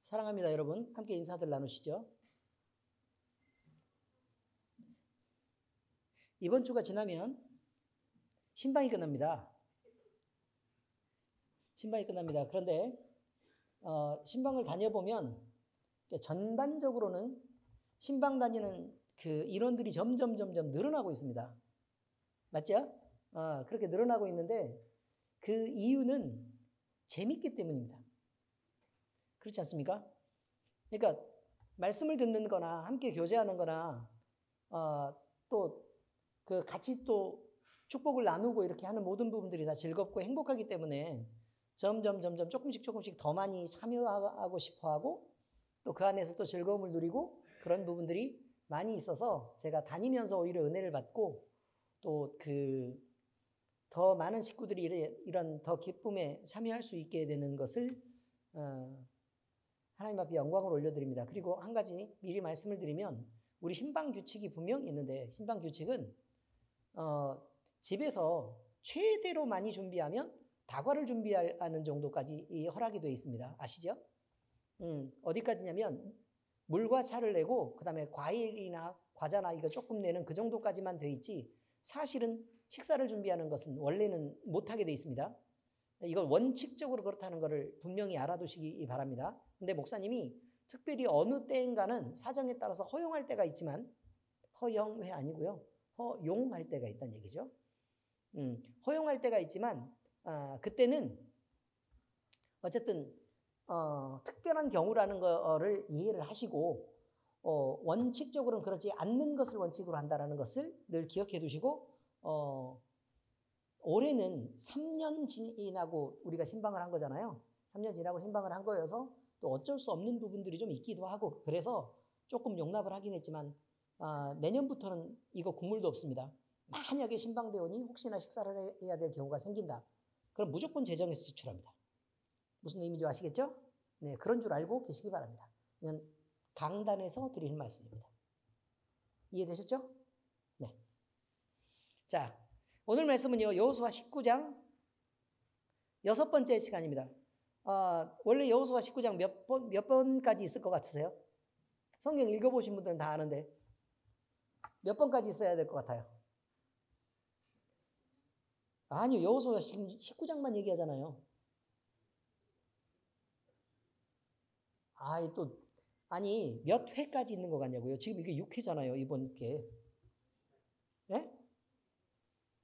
사랑합니다, 여러분. 함께 인사들 나누시죠. 이번 주가 지나면 신방이 끝납니다. 신방이 끝납니다. 그런데 신방을 다녀보면 전반적으로는 신방 다니는 그 인원들이 점점 늘어나고 있습니다. 맞죠? 그렇게 늘어나고 있는데 그 이유는 재밌기 때문입니다. 그렇지 않습니까? 그러니까 말씀을 듣는 거나 함께 교제하는 거나 또 그 같이 또 축복을 나누고 이렇게 하는 모든 부분들이 다 즐겁고 행복하기 때문에 점점 조금씩 더 많이 참여하고 싶어 하고 또 그 안에서 또 즐거움을 누리고 그런 부분들이 많이 있어서 제가 다니면서 오히려 은혜를 받고 또 그 더 많은 식구들이 이런 더 기쁨에 참여할 수 있게 되는 것을 하나님 앞에 영광을 올려드립니다. 그리고 한 가지 미리 말씀을 드리면 우리 신방 규칙이 분명히 있는데 신방 규칙은 집에서 최대로 많이 준비하면 다과를 준비하는 정도까지 허락이 되어 있습니다. 아시죠? 어디까지냐면 물과 차를 내고 그 다음에 과일이나 과자나 이거 조금 내는 그 정도까지만 되어 있지 사실은 식사를 준비하는 것은 원래는 못하게 되어 있습니다. 이걸 원칙적으로 그렇다는 것을 분명히 알아두시기 바랍니다. 근데 목사님이 특별히 어느 때인가는 사정에 따라서 허용할 때가 있지만 허용회 아니고요. 허용할 때가 있다는 얘기죠. 허용할 때가 있지만 그때는 어쨌든 특별한 경우라는 거를 이해를 하시고 원칙적으로는 그렇지 않는 것을 원칙으로 한다는 것을 늘 기억해 두시고 올해는 3년 지나고 우리가 신방을 한 거잖아요. 3년 지나고 신방을 한 거여서 또 어쩔 수 없는 부분들이 좀 있기도 하고 그래서 조금 용납을 하긴 했지만 내년부터는 이거 국물도 없습니다. 만약에 신방대원이 혹시나 식사를 해야 될 경우가 생긴다. 그럼 무조건 재정에서 지출합니다. 무슨 의미인지 아시겠죠? 네, 그런 줄 알고 계시기 바랍니다. 이건 강단에서 드리는 말씀입니다. 이해되셨죠? 네. 자, 오늘 말씀은요, 여호수아 19장 6번째 시간입니다. 원래 여호수아 19장 몇 번까지 있을 것 같으세요? 성경 읽어보신 분들은 다 아는데 몇 번까지 있어야 될 것 같아요? 아니요, 여호수아 19장만 얘기하잖아요. 아니 몇 회까지 있는 것 같냐고요? 지금 이게 6회잖아요, 이번 게. 예?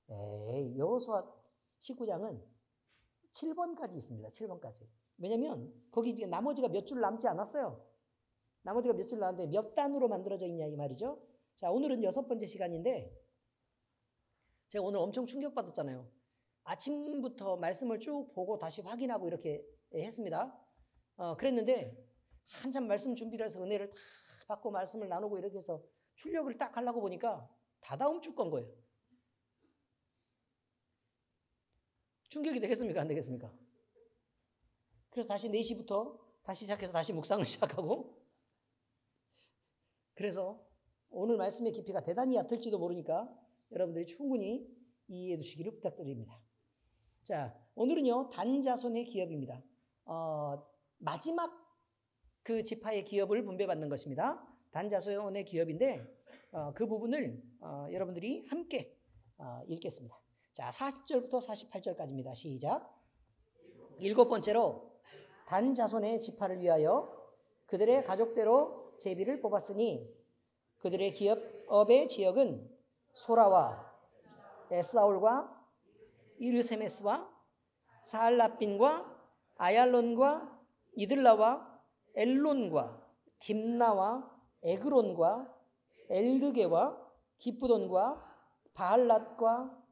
에이, 여호수아 19장은 7번까지 있습니다. 7번까지. 왜냐면 거기 나머지가 몇 줄 남지 않았어요. 나머지가 몇 줄 남았는데 몇 단으로 만들어져 있냐 이 말이죠. 자, 오늘은 6번째 시간인데 제가 오늘 엄청 충격받았잖아요. 아침부터 말씀을 쭉 보고 다시 확인하고 이렇게 했습니다. 그랬는데 한참 말씀 준비를 해서 은혜를 다 받고 말씀을 나누고 이렇게 해서 출력을 딱 하려고 보니까 다 다음 주 건 거예요. 충격이 되겠습니까? 안 되겠습니까? 그래서 다시 4시부터 다시 시작해서 다시 묵상을 시작하고 그래서 오늘 말씀의 깊이가 대단히 얕을지도 모르니까 여러분들이 충분히 이해해 두시기를 부탁드립니다. 자, 오늘은요, 단자손의 기업입니다. 마지막 그 지파의 기업을 분배받는 것입니다. 단자손의 기업인데 그 부분을 여러분들이 함께 읽겠습니다. 자, 40절부터 48절까지입니다. 시작. 7번째로 단자손의 지파를 위하여 그들의 가족대로 제비를 뽑았으니 그들의 기업의 지역은 소라와 에스다올과 이르세메스와 사알라빈과 아얄론과 이들라와 엘론과 딥나와 에그론과 엘드게와 기쁘돈과 바알랏과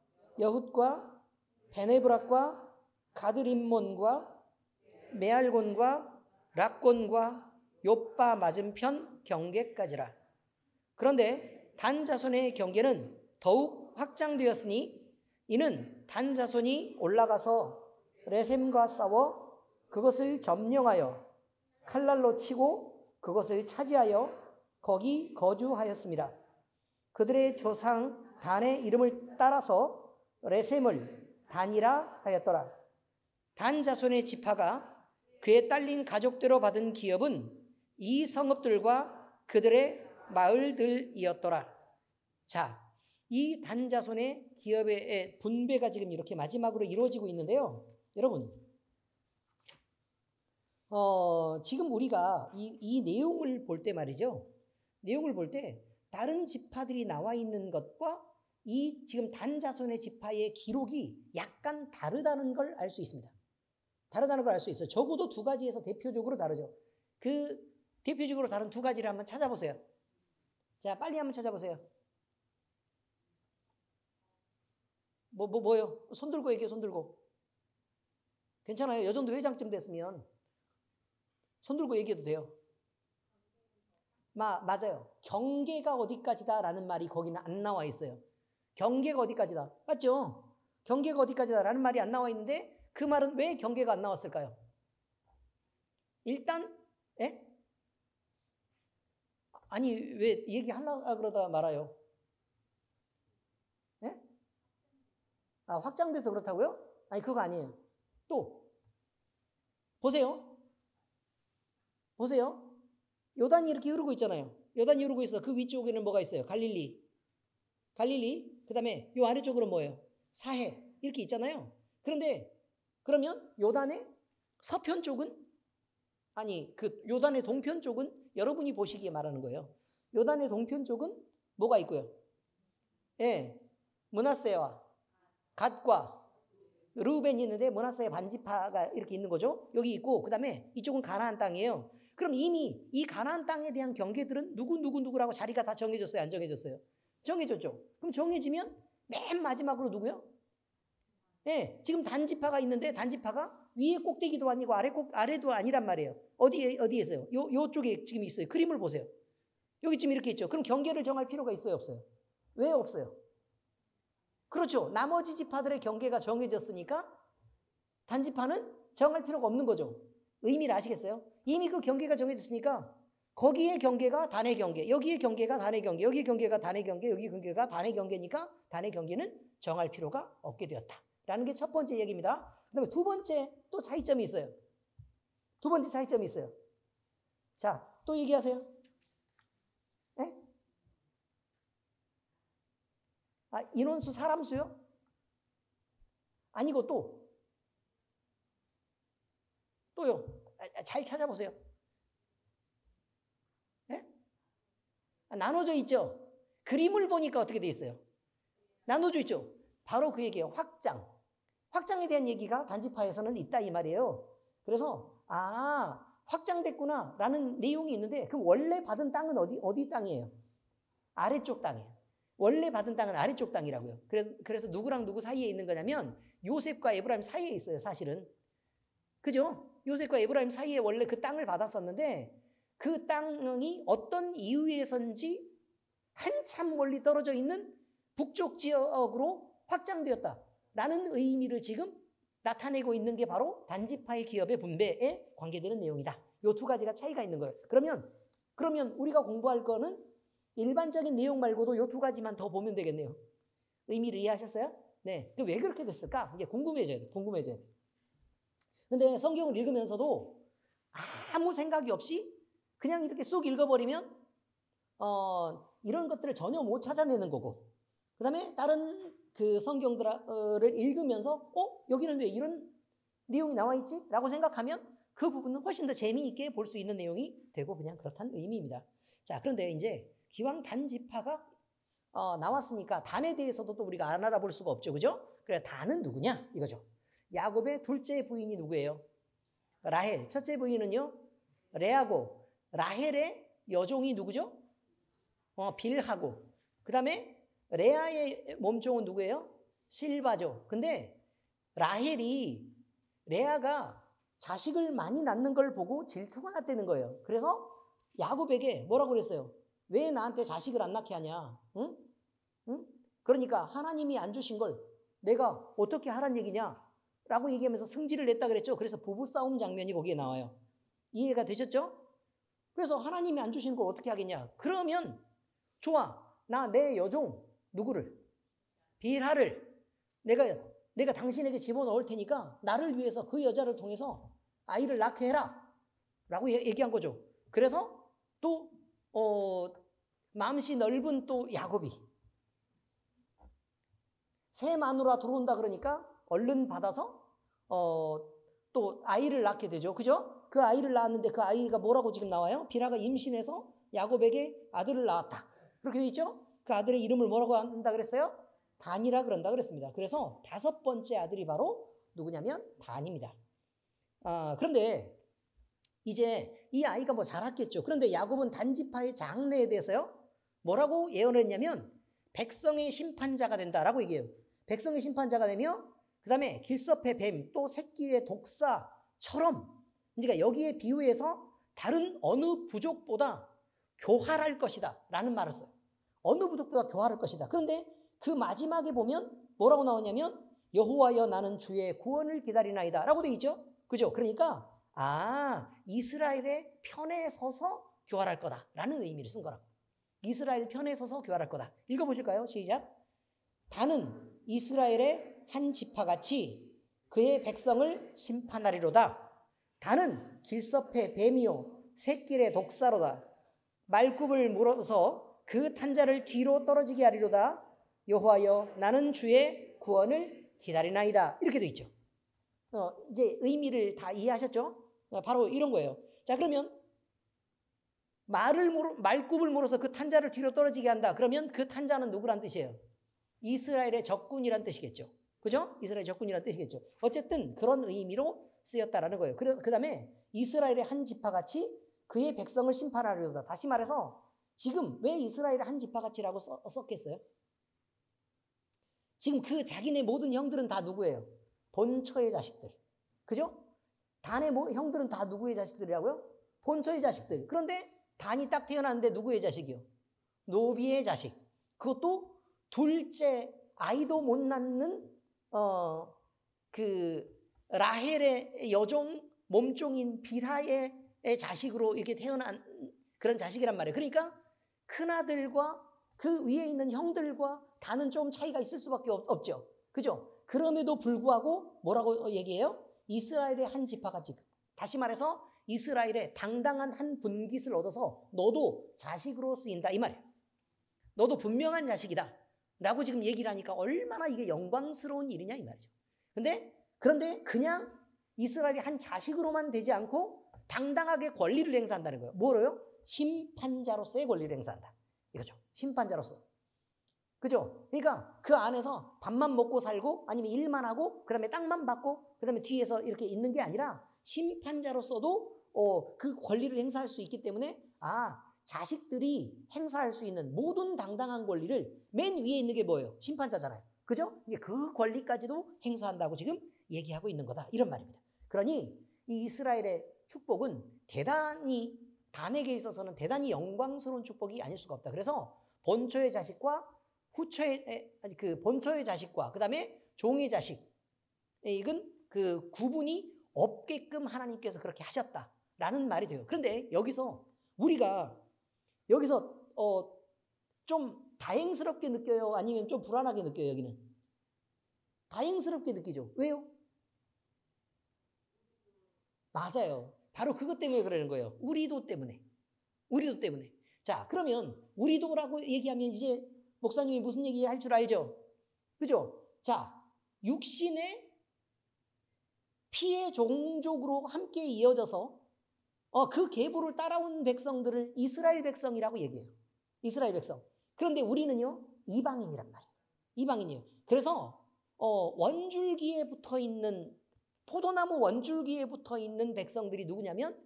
여훗과 베네브락과 가드림몬과 메알곤과 락곤과 요빠 맞은편 경계까지라. 그런데 단자손의 경계는 더욱 확장되었으니 이는 단자손이 올라가서 레셈과 싸워 그것을 점령하여 칼날로 치고 그것을 차지하여 거기 거주하였습니다. 그들의 조상 단의 이름을 따라서 레셈을 단이라 하였더라. 단 자손의 지파가 그의 딸린 가족대로 받은 기업은 이 성읍들과 그들의 마을들이었더라. 자, 이 단자손의 기업의 분배가 지금 이렇게 마지막으로 이루어지고 있는데요. 여러분, 지금 우리가 이 내용을 볼 때 말이죠. 내용을 볼 때 다른 지파들이 나와 있는 것과 이 지금 단자손의 지파의 기록이 약간 다르다는 걸 알 수 있습니다. 다르다는 걸 알 수 있어요. 적어도 두 가지에서 대표적으로 다르죠. 그 대표적으로 다른 두 가지를 한번 찾아보세요. 자, 빨리 한번 찾아보세요. 뭐요? 손 들고 얘기해요, 손 들고. 괜찮아요. 요 정도 회장쯤 됐으면 손 들고 얘기해도 돼요. 맞아요. 경계가 어디까지다라는 말이 거기는 안 나와 있어요. 경계가 어디까지다. 맞죠? 경계가 어디까지다라는 말이 안 나와 있는데 그 말은 왜 경계가 안 나왔을까요? 일단, 예? 아니, 왜 얘기하려고 그러다 말아요? 예? 확장돼서 그렇다고요? 아니, 그거 아니에요. 또, 보세요. 요단이 이렇게 흐르고 있잖아요. 요단이 흐르고 있어. 그 위쪽에는 뭐가 있어요? 갈릴리. 그 다음에 요 아래쪽으로 뭐예요? 사해. 이렇게 있잖아요. 그러면 요단의 서편 쪽은, 아니, 그 요단의 동편 쪽은 여러분이 보시기에 말하는 거예요. 요단의 동편 쪽은 뭐가 있고요? 예. 므낫세와 갓과 르우벤이 있는데 므낫세의 반지파가 이렇게 있는 거죠. 여기 있고, 그 다음에 이쪽은 가나안 땅이에요. 그럼 이미 이 가나안 땅에 대한 경계들은 누구라고 자리가 다 정해졌어요? 안 정해졌어요? 정해졌죠. 그럼 정해지면 맨 마지막으로 누구요? 네, 지금 단지파가 있는데 단지파가 위에 꼭대기도 아니고 아래도 아니란 말이에요. 어디에 있어요? 요쪽에 지금 있어요. 그림을 보세요. 여기쯤 이렇게 있죠. 그럼 경계를 정할 필요가 있어요, 없어요? 왜 없어요? 그렇죠. 나머지 지파들의 경계가 정해졌으니까 단지파는 정할 필요가 없는 거죠. 의미를 아시겠어요? 이미 그 경계가 정해졌으니까 거기에 경계가 단의 경계, 여기에 경계가 단의 경계, 여기 경계가 단의 경계, 여기 경계가 단의 경계니까 단의 경계는 정할 필요가 없게 되었다. 라는 게 첫 번째 얘기입니다. 그 다음에 두 번째 또 차이점이 있어요. 자, 또 얘기하세요. 네? 인원수, 사람 수요? 아니고 또요. 잘 찾아보세요. 네? 나눠져 있죠? 그림을 보니까 어떻게 돼 있어요? 나눠져 있죠? 바로 그 얘기예요. 확장에 대한 얘기가 단지파에서는 있다 이 말이에요. 그래서 확장됐구나 라는 내용이 있는데 그럼 원래 받은 땅은 어디 땅이에요? 아래쪽 땅이에요. 원래 받은 땅은 아래쪽 땅이라고요. 그래서 누구랑 누구 사이에 있는 거냐면 요셉과 에브라임 사이에 있어요, 사실은. 그죠? 요셉과 에브라임 사이에 원래 그 땅을 받았었는데 그 땅이 어떤 이유에선지 한참 멀리 떨어져 있는 북쪽 지역으로 확장되었다라는 의미를 지금 나타내고 있는 게 바로 단지파의 기업의 분배에 관계되는 내용이다. 이 두 가지가 차이가 있는 거예요. 그러면 우리가 공부할 거는 일반적인 내용 말고도 이 두 가지만 더 보면 되겠네요. 의미를 이해하셨어요? 네. 왜 그렇게 됐을까? 이게 궁금해져야 돼. 근데 성경을 읽으면서도 아무 생각이 없이 그냥 이렇게 쑥 읽어버리면 이런 것들을 전혀 못 찾아내는 거고, 그 다음에 다른 그 성경들을 읽으면서 여기는 왜 이런 내용이 나와 있지? 라고 생각하면 그 부분은 훨씬 더 재미있게 볼 수 있는 내용이 되고 그냥 그렇다는 의미입니다. 자, 그런데 이제 기왕 단지파가 나왔으니까 단에 대해서도 또 우리가 안 알아볼 수가 없죠. 그죠? 그래, 단은 누구냐? 이거죠. 야곱의 둘째 부인이 누구예요? 라헬. 첫째 부인은요? 레아고. 라헬의 여종이 누구죠? 빌하고. 그 다음에 레아의 몸종은 누구예요? 실바죠. 근데 레아가 자식을 많이 낳는 걸 보고 질투가 났다는 거예요. 그래서 야곱에게 뭐라고 그랬어요? 왜 나한테 자식을 안 낳게 하냐? 응? 그러니까 하나님이 안 주신 걸 내가 어떻게 하란 얘기냐? 라고 얘기하면서 승질을 냈다 그랬죠. 그래서 부부싸움 장면이 거기에 나와요. 이해가 되셨죠? 그래서 하나님이 안 주신 걸 어떻게 하겠냐? 그러면 좋아. 나 내 여종 누구를? 빌하를 내가 당신에게 집어넣을 테니까 나를 위해서 그 여자를 통해서 아이를 낳게 해라 라고 얘기한 거죠. 그래서 또 마음씨 넓은 또 야곱이 새 마누라 들어온다 그러니까 얼른 받아서 또 아이를 낳게 되죠. 그죠? 그 아이를 낳았는데 그 아이가 뭐라고 지금 나와요? 비라가 임신해서 야곱에게 아들을 낳았다. 그렇게 돼 있죠? 그 아들의 이름을 뭐라고 한다 그랬어요? 단이라 그런다 그랬습니다. 그래서 5번째 아들이 바로 누구냐면 단입니다. 그런데 이제 이 아이가 뭐 자랐겠죠. 그런데 야곱은 단지파의 장래에 대해서요 뭐라고 예언을 했냐면 백성의 심판자가 된다라고 얘기해요. 백성의 심판자가 되며 그 다음에 길섭의 뱀 또 새끼의 독사처럼 그러니까 여기에 비유해서 다른 어느 부족보다 교활할 것이다 라는 말을 써요. 어느 부족보다 교활할 것이다. 그런데 그 마지막에 보면 뭐라고 나오냐면 여호와여 나는 주의 구원을 기다리나이다 라고 되어 있죠. 그죠? 그러니까 이스라엘의 편에 서서 교활할 거다 라는 의미를 쓴 거라고. 이스라엘 편에 서서 교활할 거다. 읽어보실까요? 시작. 단은 이스라엘의 한 지파같이 그의 백성을 심판하리로다. 단은 길섭의 뱀이요 새길의 독사로다. 말굽을 물어서 그 탄자를 뒤로 떨어지게 하리로다. 여호와여 나는 주의 구원을 기다리나이다. 이렇게 돼 있죠. 이제 의미를 다 이해하셨죠? 바로 이런 거예요. 자, 그러면 말굽을 물어서 그 탄자를 뒤로 떨어지게 한다. 그러면 그 탄자는 누구란 뜻이에요? 이스라엘의 적군이란 뜻이겠죠. 그죠? 이스라엘의 적군이란 뜻이겠죠. 어쨌든 그런 의미로 쓰였다라는 거예요. 그 다음에 이스라엘의 한 지파같이 그의 백성을 심판하려다. 다시 말해서 지금 왜 이스라엘의 한 지파같이라고 썼겠어요? 지금 그 자기네 모든 형들은 다 누구예요? 본처의 자식들. 그죠? 단의 형들은 다 누구의 자식들이라고요? 본처의 자식들. 그런데 단이 딱 태어났는데 누구의 자식이요? 노비의 자식. 그것도 둘째 아이도 못 낳는 그 라헬의 여종 몸종인 빌하의 자식으로 이렇게 태어난 그런 자식이란 말이에요. 그러니까 큰아들과 그 위에 있는 형들과 다는 좀 차이가 있을 수밖에 없죠. 그죠? 그럼에도 불구하고 뭐라고 얘기해요? 이스라엘의 한 지파같이. 다시 말해서 이스라엘의 당당한 한 분깃을 얻어서 너도 자식으로 쓰인다 이 말이에요. 너도 분명한 자식이다 라고 지금 얘기를 하니까 얼마나 이게 영광스러운 일이냐 이 말이죠. 그런데 그냥 이스라엘이 한 자식으로만 되지 않고 당당하게 권리를 행사한다는 거예요. 뭐로요? 심판자로서의 권리를 행사한다 이거죠. 심판자로서. 그죠? 그러니까 그 안에서 밥만 먹고 살고 아니면 일만 하고 그 다음에 땅만 받고 그 다음에 뒤에서 이렇게 있는 게 아니라 심판자로서도 그 권리를 행사할 수 있기 때문에 자식들이 행사할 수 있는 모든 당당한 권리를 맨 위에 있는 게 뭐예요? 심판자잖아요. 그죠? 이게 그 권리까지도 행사한다고 지금 얘기하고 있는 거다 이런 말입니다. 그러니 이 이스라엘의 축복은 대단히 단에게 있어서는 대단히 영광스러운 축복이 아닐 수가 없다. 그래서 본처의 자식과 본처의 자식과 그 다음에 종의 자식 이건 그 구분이 없게끔 하나님께서 그렇게 하셨다라는 말이 돼요. 그런데 우리가 여기서 좀 다행스럽게 느껴요? 아니면 좀 불안하게 느껴요? 여기는 다행스럽게 느끼죠. 왜요? 맞아요. 바로 그것 때문에 그러는 거예요. 우리도 때문에. 자, 그러면 우리도라고 얘기하면 이제 목사님이 무슨 얘기 할 줄 알죠? 그죠? 자, 육신의 피의 종족으로 함께 이어져서 그 계보를 따라온 백성들을 이스라엘 백성이라고 얘기해요. 이스라엘 백성. 그런데 우리는요, 이방인이란 말이에요. 이방인이에요. 그래서 원줄기에 붙어 있는 포도나무 원줄기에 붙어 있는 백성들이 누구냐면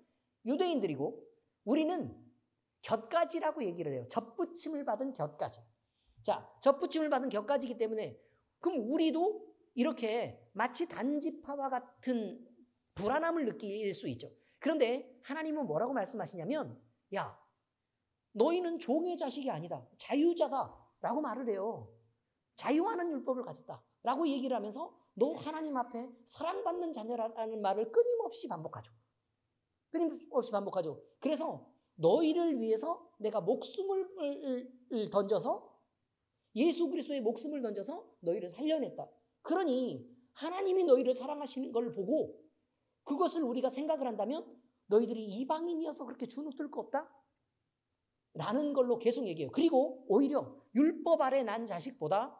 유대인들이고 우리는 곁가지라고 얘기를 해요. 접붙임을 받은 곁가지. 자, 접붙임을 받은 곁가지이기 때문에 그럼 우리도 이렇게 마치 단지파와 같은 불안함을 느낄 수 있죠. 그런데 하나님은 뭐라고 말씀하시냐면 야, 너희는 종의 자식이 아니다. 자유자다 라고 말을 해요. 자유하는 율법을 가졌다 라고 얘기를 하면서 너 하나님 앞에 사랑받는 자녀라는 말을 끊임없이 반복하죠. 그래서 너희를 위해서 내가 목숨을 던져서 예수 그리스도의 목숨을 던져서 너희를 살려냈다. 그러니 하나님이 너희를 사랑하시는 걸 보고 그것을 우리가 생각을 한다면 너희들이 이방인이어서 그렇게 주눅들 거 없다? 라는 걸로 계속 얘기해요. 그리고 오히려 율법 아래 난 자식보다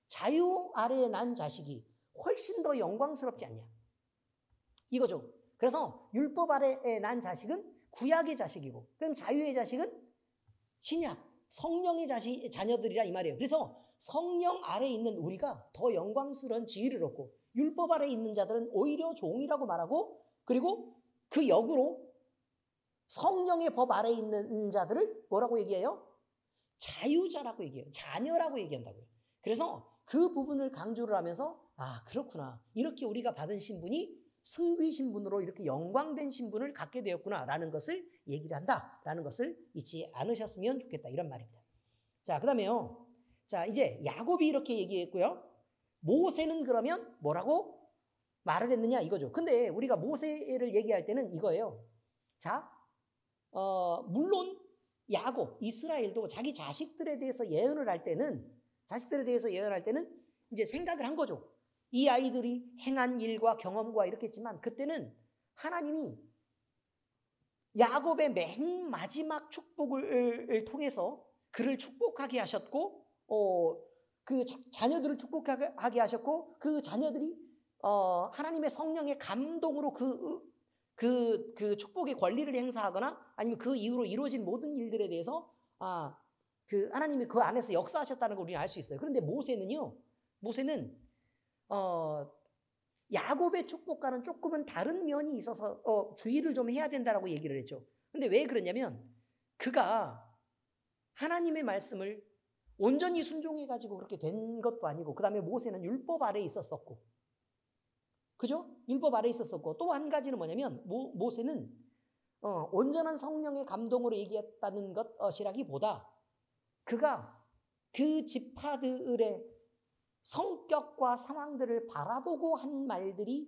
자유 아래에 난 자식이 훨씬 더 영광스럽지 않냐. 이거죠. 그래서 율법 아래에 난 자식은 구약의 자식이고, 그럼 자유의 자식은 신약, 성령의 자녀들이라 이 말이에요. 그래서 성령 아래에 있는 우리가 더 영광스러운 지위를 얻고, 율법 아래에 있는 자들은 오히려 종이라고 말하고, 그리고 그 역으로 성령의 법 아래에 있는 자들을 뭐라고 얘기해요? 자유자라고 얘기해요. 자녀라고 얘기한다고요. 그래서 그 부분을 강조를 하면서 아, 그렇구나. 이렇게 우리가 받은 신분이 승귀 신분으로 이렇게 영광된 신분을 갖게 되었구나라는 것을 얘기를 한다라는 것을 잊지 않으셨으면 좋겠다. 이런 말입니다. 자, 그 다음에요. 자, 이제 야곱이 이렇게 얘기했고요. 모세는 그러면 뭐라고 말을 했느냐 이거죠. 근데 우리가 모세를 얘기할 때는 이거예요. 자, 물론 야곱, 이스라엘도 자기 자식들에 대해서 예언을 할 때는 이제 생각을 한 거죠. 이 아이들이 행한 일과 경험과 이렇게 했지만 그때는 하나님이 야곱의 맨 마지막 축복을 통해서 그를 축복하게 하셨고, 그 자녀들을 축복하게 하셨고, 그 자녀들이 하나님의 성령의 감동으로 그 축복의 권리를 행사하거나 아니면 그 이후로 이루어진 모든 일들에 대해서 그 하나님이 그 안에서 역사하셨다는 걸 우리는 알 수 있어요. 그런데 모세는 야곱의 축복과는 조금은 다른 면이 있어서 주의를 좀 해야 된다라고 얘기를 했죠. 근데 왜 그러냐면 그가 하나님의 말씀을 온전히 순종해가지고 그렇게 된 것도 아니고, 그 다음에 모세는 율법 아래에 있었었고, 그죠? 율법 아래에 있었었고, 또 한 가지는 뭐냐면 모세는 온전한 성령의 감동으로 얘기했다는 것이라기보다 그가 그 지파들의 성격과 상황들을 바라보고 한 말들이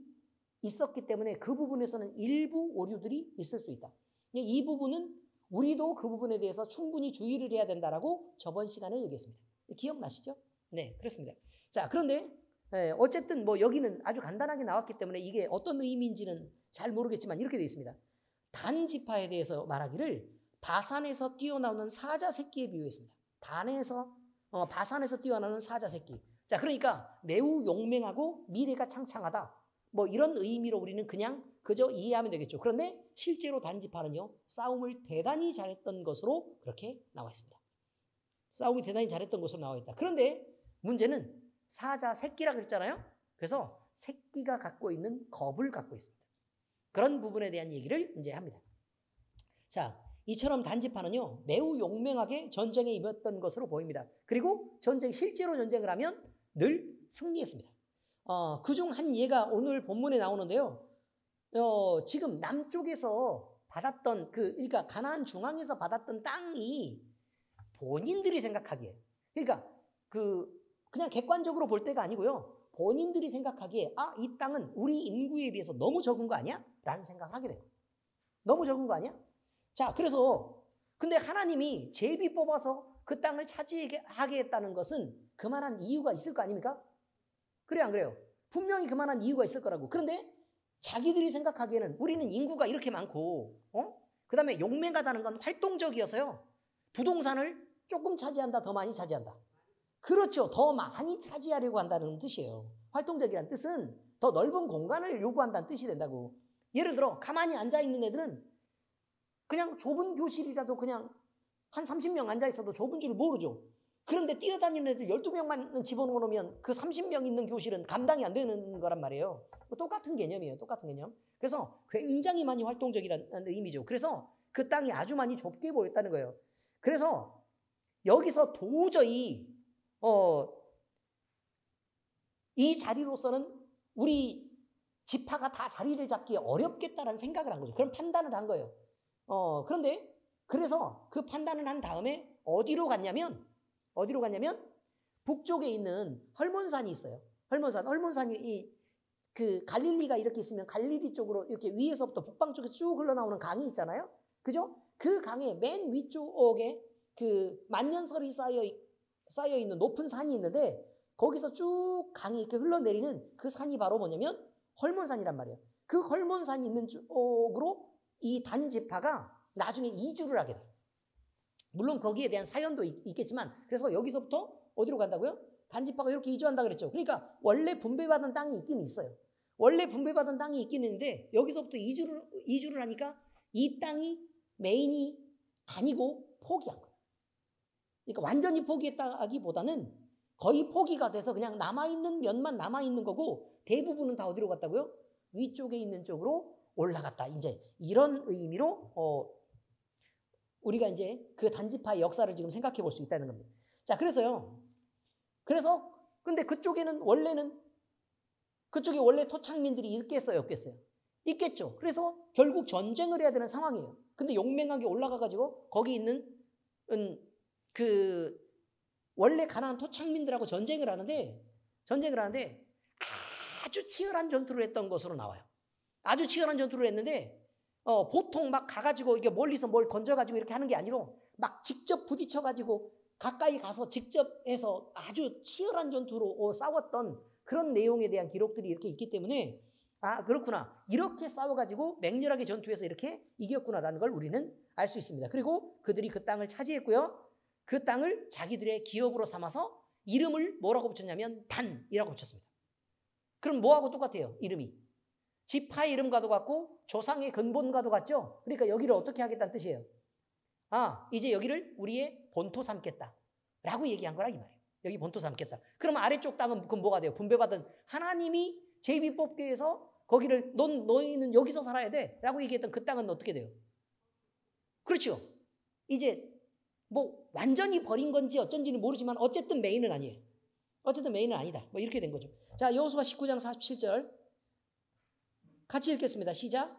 있었기 때문에 그 부분에서는 일부 오류들이 있을 수 있다. 이 부분은 우리도 그 부분에 대해서 충분히 주의를 해야 된다라고 저번 시간에 얘기했습니다. 기억나시죠? 네, 그렇습니다. 자, 그런데 어쨌든 뭐 여기는 아주 간단하게 나왔기 때문에 이게 어떤 의미인지는 잘 모르겠지만 이렇게 되어 있습니다. 단 지파에 대해서 말하기를 바산에서 뛰어나오는 사자 새끼에 비유했습니다. 바산에서 뛰어나오는 사자 새끼. 자, 그러니까 매우 용맹하고 미래가 창창하다. 뭐 이런 의미로 우리는 그저 이해하면 되겠죠. 그런데 실제로 단지파는요, 싸움을 대단히 잘했던 것으로 그렇게 나와 있습니다. 싸움이 대단히 잘했던 것으로 나와 있다. 그런데 문제는 사자 새끼라 그랬잖아요. 그래서 새끼가 갖고 있는 겁을 갖고 있습니다. 그런 부분에 대한 얘기를 이제 합니다. 자, 이처럼 단지파는요, 매우 용맹하게 전쟁에 임했던 것으로 보입니다. 그리고 실제로 전쟁을 하면 늘 승리했습니다. 그중 한 예가 오늘 본문에 나오는데요. 지금 남쪽에서 받았던 그러니까 가나안 중앙에서 받았던 땅이 본인들이 생각하기에, 그러니까 그냥 객관적으로 볼 때가 아니고요. 본인들이 생각하기에 이 땅은 우리 인구에 비해서 너무 적은 거 아니야? 라는 생각을 하게 돼요. 너무 적은 거 아니야? 자, 그래서 근데 하나님이 제비 뽑아서 그 땅을 차지하게 했다는 것은 그만한 이유가 있을 거 아닙니까? 그래요, 안 그래요? 분명히 그만한 이유가 있을 거라고. 그런데 자기들이 생각하기에는 우리는 인구가 이렇게 많고, 그 다음에 용맹하다는 건 활동적이어서요. 부동산을 조금 차지한다, 더 많이 차지한다. 그렇죠. 더 많이 차지하려고 한다는 뜻이에요. 활동적이라는 뜻은 더 넓은 공간을 요구한다는 뜻이 된다고. 예를 들어 가만히 앉아있는 애들은 그냥 좁은 교실이라도 그냥 한 30명 앉아있어도 좁은 줄 모르죠. 그런데 뛰어다니는 애들 12명만 집어넣어 놓으면 그 30명 있는 교실은 감당이 안 되는 거란 말이에요. 똑같은 개념이에요. 똑같은 개념. 그래서 굉장히 많이 활동적이라는 의미죠. 그래서 그 땅이 아주 많이 좁게 보였다는 거예요. 그래서 여기서 도저히 이 자리로서는 우리 지파가 다 자리를 잡기 어렵겠다라는 생각을 한 거죠. 그런 판단을 한 거예요. 그런데 그래서 그 판단을 한 다음에 어디로 갔냐면 북쪽에 있는 헐몬산이 있어요. 헐몬산이 그 갈릴리가 이렇게 있으면 갈릴리 쪽으로 이렇게 위에서부터 북방 쪽에 쭉 흘러나오는 강이 있잖아요. 그죠? 그 강의 맨 위쪽에 그 만년설이 쌓여 있는 높은 산이 있는데 거기서 쭉 강이 이렇게 흘러내리는 그 산이 바로 뭐냐면 헐몬산이란 말이에요. 그 헐몬산이 있는 쪽으로 이 단지파가 나중에 이주를 하게 돼요. 물론 거기에 대한 사연도 있겠지만, 그래서 여기서부터 어디로 간다고요? 단지파가 이렇게 이주한다 그랬죠. 그러니까 원래 분배받은 땅이 있긴 있어요. 원래 분배받은 땅이 있긴 있는데 여기서부터 이주를 하니까 이 땅이 메인이 아니고 포기한 거예요. 그러니까 완전히 포기했다기보다는 거의 포기가 돼서 그냥 남아있는 면만 남아있는 거고, 대부분은 다 어디로 갔다고요? 위쪽에 있는 쪽으로 올라갔다. 이제 이런 의미로 우리가 이제 그 단지파의 역사를 지금 생각해 볼 수 있다는 겁니다. 자, 그래서 근데 그쪽에 원래 토착민들이 있겠어요, 없겠어요? 있겠죠. 그래서 결국 전쟁을 해야 되는 상황이에요. 근데 용맹하게 올라가가지고 거기 있는 그 원래 가난한 토착민들하고 전쟁을 하는데 아주 치열한 전투를 했던 것으로 나와요. 아주 치열한 전투를 했는데 보통 막 가가지고 이게 멀리서 뭘 던져가지고 이렇게 하는 게 아니라 막 직접 부딪혀가지고 가까이 가서 직접 해서 아주 치열한 전투로 싸웠던 그런 내용에 대한 기록들이 이렇게 있기 때문에, 아, 그렇구나, 이렇게 싸워가지고 맹렬하게 전투해서 이렇게 이겼구나라는 걸 우리는 알 수 있습니다. 그리고 그들이 그 땅을 차지했고요. 그 땅을 자기들의 기업으로 삼아서 이름을 뭐라고 붙였냐면 단이라고 붙였습니다. 그럼 뭐하고 똑같아요? 이름이 지파의 이름과도 같고 조상의 근본과도 같죠? 그러니까 여기를 어떻게 하겠다는 뜻이에요. 아, 이제 여기를 우리의 본토 삼겠다 라고 얘기한 거라 이 말이에요. 여기 본토 삼겠다. 그럼 아래쪽 땅은 그럼 뭐가 돼요? 분배받은 하나님이 제비 뽑기 위해서 거기를 너희는 여기서 살아야 돼 라고 얘기했던 그 땅은 어떻게 돼요? 그렇죠. 이제 뭐 완전히 버린 건지 어쩐지는 모르지만 어쨌든 메인은 아니에요. 어쨌든 메인은 아니다. 뭐 이렇게 된 거죠. 자, 여호수아 19장 47절 같이 읽겠습니다. 시작.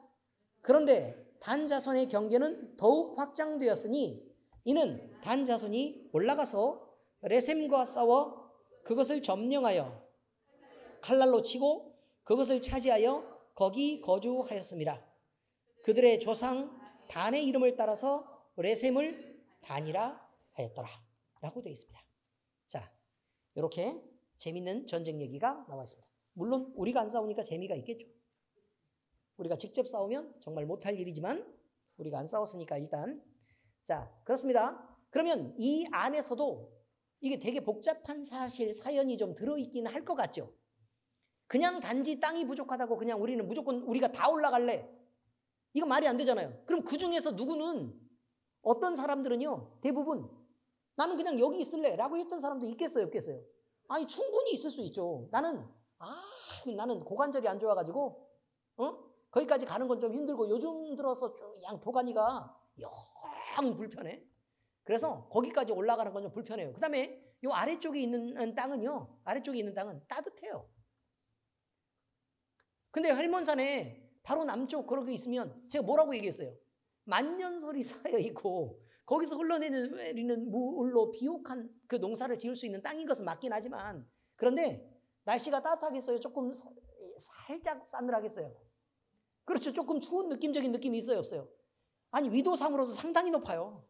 그런데 단 자손의 경계는 더욱 확장되었으니 이는 단 자손이 올라가서 레셈과 싸워 그것을 점령하여 칼날로 치고 그것을 차지하여 거기 거주하였습니다. 그들의 조상 단의 이름을 따라서 레셈을 단이라 하였더라 라고 되어 있습니다. 자, 이렇게 재밌는 전쟁 얘기가 나와 있습니다. 물론 우리가 안 싸우니까 재미가 있겠죠. 우리가 직접 싸우면 정말 못할 일이지만 우리가 안 싸웠으니까 일단. 자, 그렇습니다. 그러면 이 안에서도 이게 되게 복잡한 사연이 좀 들어있기는 할 것 같죠. 그냥 단지 땅이 부족하다고 그냥 우리는 무조건 우리가 다 올라갈래, 이거 말이 안 되잖아요. 그럼 그 중에서 누구는, 어떤 사람들은요, 대부분 나는 그냥 여기 있을래 라고 했던 사람도 있겠어요, 없겠어요? 아니, 충분히 있을 수 있죠. 나는 고관절이 안 좋아가지고 거기까지 가는 건 좀 힘들고 요즘 들어서 양 도가니가 영 불편해. 그래서 거기까지 올라가는 건 좀 불편해요. 그 다음에 요 아래쪽에 있는 땅은요, 아래쪽에 있는 땅은 따뜻해요. 근데 헐몬산에 바로 남쪽 그렇게 있으면 제가 뭐라고 얘기했어요? 만년설이 쌓여있고 거기서 흘러내리는 물로 비옥한 그 농사를 지을 수 있는 땅인 것은 맞긴 하지만, 그런데 날씨가 따뜻하겠어요? 조금 살짝 싸늘하겠어요? 그렇죠. 조금 추운 느낌적인 느낌이 있어요, 없어요? 아니, 위도상으로도 상당히 높아요.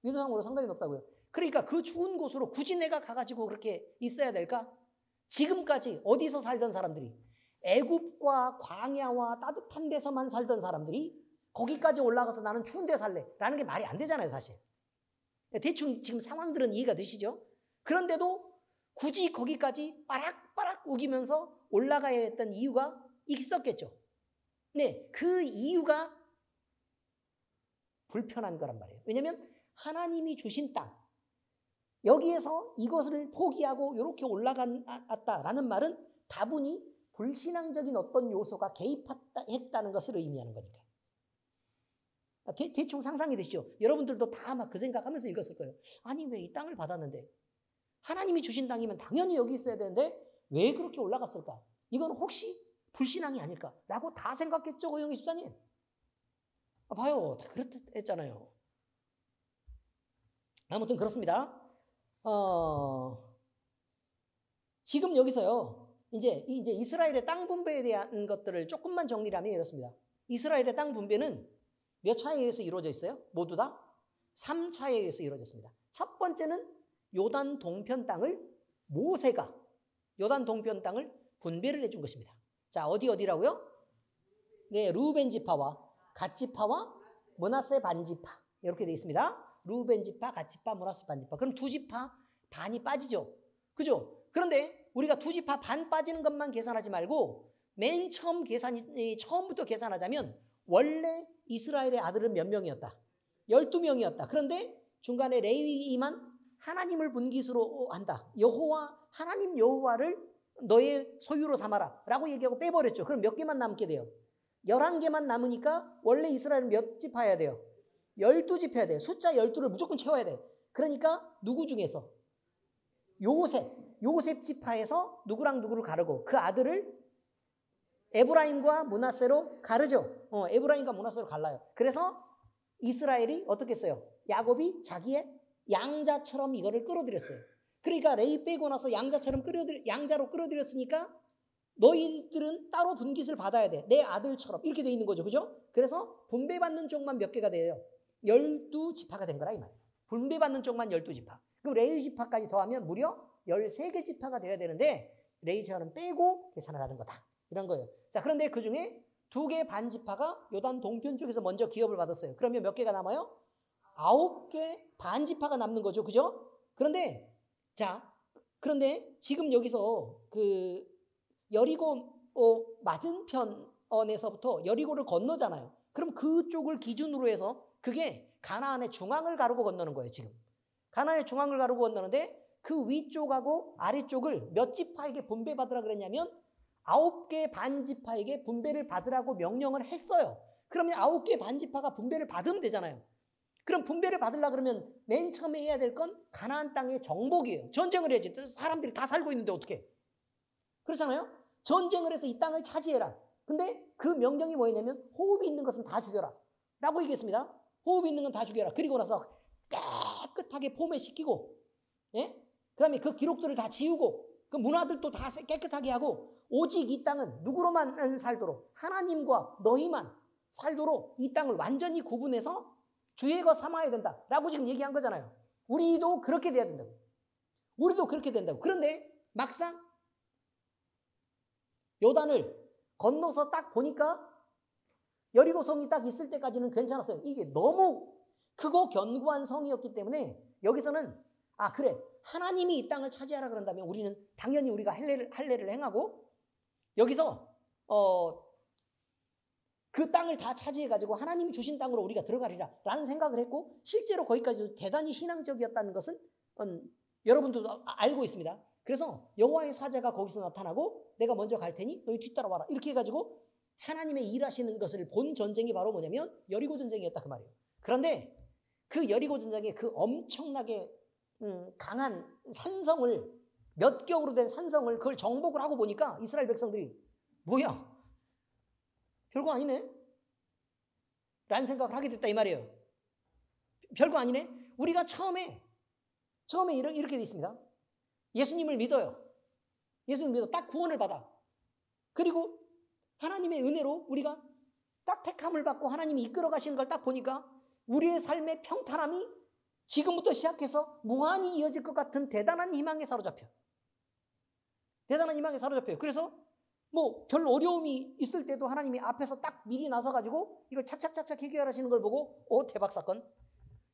위도상으로 상당히 높다고요. 그러니까 그 추운 곳으로 굳이 내가 가가지고 그렇게 있어야 될까? 지금까지 어디서 살던 사람들이, 애굽과 광야와 따뜻한 데서만 살던 사람들이 거기까지 올라가서 나는 추운 데 살래 라는 게 말이 안 되잖아요, 사실. 대충 지금 상황들은 이해가 되시죠? 그런데도 굳이 거기까지 빠락빠락 우기면서 올라가야 했던 이유가 있었겠죠. 네, 그 이유가 불편한 거란 말이에요. 왜냐하면 하나님이 주신 땅, 여기에서 이것을 포기하고 이렇게 올라갔다라는 말은 다분히 불신앙적인 어떤 요소가 개입했다는 것을 의미하는 거니까요. 대충 상상이 되시죠? 여러분들도 다 막 그 생각하면서 읽었을 거예요. 아니, 왜 이 땅을 받았는데, 하나님이 주신 땅이면 당연히 여기 있어야 되는데 왜 그렇게 올라갔을까? 이건 혹시 불신앙이 아닐까라고 다 생각했죠, 고영희 집사님? 봐요, 다 그렇했잖아요. 아무튼 그렇습니다. 지금 여기서요, 이제 이스라엘의 땅 분배에 대한 것들을 조금만 정리를 하면 이렇습니다. 이스라엘의 땅 분배는 몇 차에 의해서 이루어져 있어요? 모두 다 3차에 의해서 이루어졌습니다. 첫 번째는 요단 동편 땅을 모세가 요단 동편 땅을 분배를 해준 것입니다. 자, 어디라고요? 네, 루벤 지파와 갓 지파와 므낫세 반 지파 이렇게 되어 있습니다. 루벤 지파, 갓 지파, 므낫세 반 지파. 그럼 두 지파 반이 빠지죠. 그죠? 그런데 우리가 두 지파 반 빠지는 것만 계산하지 말고 맨 처음 처음부터 계산하자면 원래 이스라엘의 아들은 몇 명이었다? 12명이었다. 그런데 중간에 레위만 하나님을 분깃으로 한다. 여호와, 하나님 여호와를 너의 소유로 삼아라 라고 얘기하고 빼버렸죠. 그럼 몇 개만 남게 돼요? 11개만 남으니까 원래 이스라엘은 몇 지파여야 돼요? 12지파여야 돼요. 숫자 12를 무조건 채워야 돼. 그러니까 누구 중에서? 요셉 지파에서 누구랑 누구를 가르고 그 아들을 에브라임과 므낫세로 가르죠. 에브라임과 므낫세로 갈라요. 그래서 이스라엘이 어떻게 했어요? 야곱이 자기의 양자처럼 이거를 끌어들였어요. 그러니까 레위 빼고 나서 양자로 끌어들였으니까 너희들은 따로 분깃을 받아야 돼. 내 아들처럼 이렇게 돼 있는 거죠. 그죠? 그래서 분배받는 쪽만 몇 개가 돼요? 12지파가 된 거라 이 말이에요. 분배받는 쪽만 12지파. 그럼 레위 지파까지 더하면 무려 13개 지파가 돼야 되는데 레위 지파는 빼고 계산을 하는 거다. 이런 거예요. 자, 그런데 그 중에 2개 반 지파가 요단 동편 쪽에서 먼저 기업을 받았어요. 그러면 몇 개가 남아요? 9개 반 지파가 남는 거죠. 그죠? 그런데 지금 여기서 그 여리고 맞은편에서부터 여리고를 건너잖아요. 그럼 그쪽을 기준으로 해서 그게 가나안의 중앙을 가르고 건너는 거예요. 지금 가나안의 중앙을 가르고 건너는데 그 위쪽하고 아래쪽을 몇 지파에게 분배받으라 그랬냐면 9개 반 지파에게 분배를 받으라고 명령을 했어요. 그러면 9개 반 지파가 분배를 받으면 되잖아요. 그럼 분배를 받으려고 그러면 맨 처음에 해야 될 건 가나안 땅의 정복이에요. 전쟁을 해야지. 사람들이 다 살고 있는데 어떻게? 그렇잖아요. 전쟁을 해서 이 땅을 차지해라. 근데 그 명령이 뭐였냐면 호흡이 있는 것은 다 죽여라 라고 얘기했습니다. 호흡이 있는 건 다 죽여라. 그리고 나서 깨끗하게 포맷시키고, 예? 그 다음에 그 기록들을 다 지우고 그 문화들도 다 깨끗하게 하고 오직 이 땅은 누구로만 살도록 하나님과 너희만 살도록 이 땅을 완전히 구분해서 주의 것 삼아야 된다라고 지금 얘기한 거잖아요. 우리도 그렇게 돼야 된다고. 우리도 그렇게 된다고. 그런데 막상 요단을 건너서 딱 보니까 여리고성이 딱 있을 때까지는 괜찮았어요. 이게 너무 크고 견고한 성이었기 때문에 여기서는 그래, 하나님이 이 땅을 차지하라 그런다면 우리는 당연히 우리가 할례를 행하고 여기서 그 땅을 다 차지해가지고 하나님이 주신 땅으로 우리가 들어가리라 라는 생각을 했고 실제로 거기까지 대단히 신앙적이었다는 것은 여러분도 알고 있습니다. 그래서 여호와의 사자가 거기서 나타나고 내가 먼저 갈 테니 너희 뒤따라와라 이렇게 해가지고 하나님의 일하시는 것을 본 전쟁이 바로 뭐냐면 여리고 전쟁이었다 그 말이에요. 그런데 그 여리고 전쟁의 그 엄청나게 강한 산성을 몇 겹으로 된 산성을 그걸 정복을 하고 보니까 이스라엘 백성들이 뭐야? 별거 아니네? 라는 생각을 하게 됐다 이 말이에요. 별거 아니네? 우리가 처음에 이렇게 돼 있습니다. 예수님을 믿어요. 예수님을 믿어 딱 구원을 받아. 그리고 하나님의 은혜로 우리가 딱 택함을 받고 하나님이 이끌어 가시는 걸 딱 보니까 우리의 삶의 평탄함이 지금부터 시작해서 무한히 이어질 것 같은 대단한 희망에 사로잡혀요. 대단한 희망에 사로잡혀요. 그래서 뭐 별 어려움이 있을 때도 하나님이 앞에서 딱 미리 나서가지고 이걸 착착착착 해결하시는 걸 보고 대박 사건.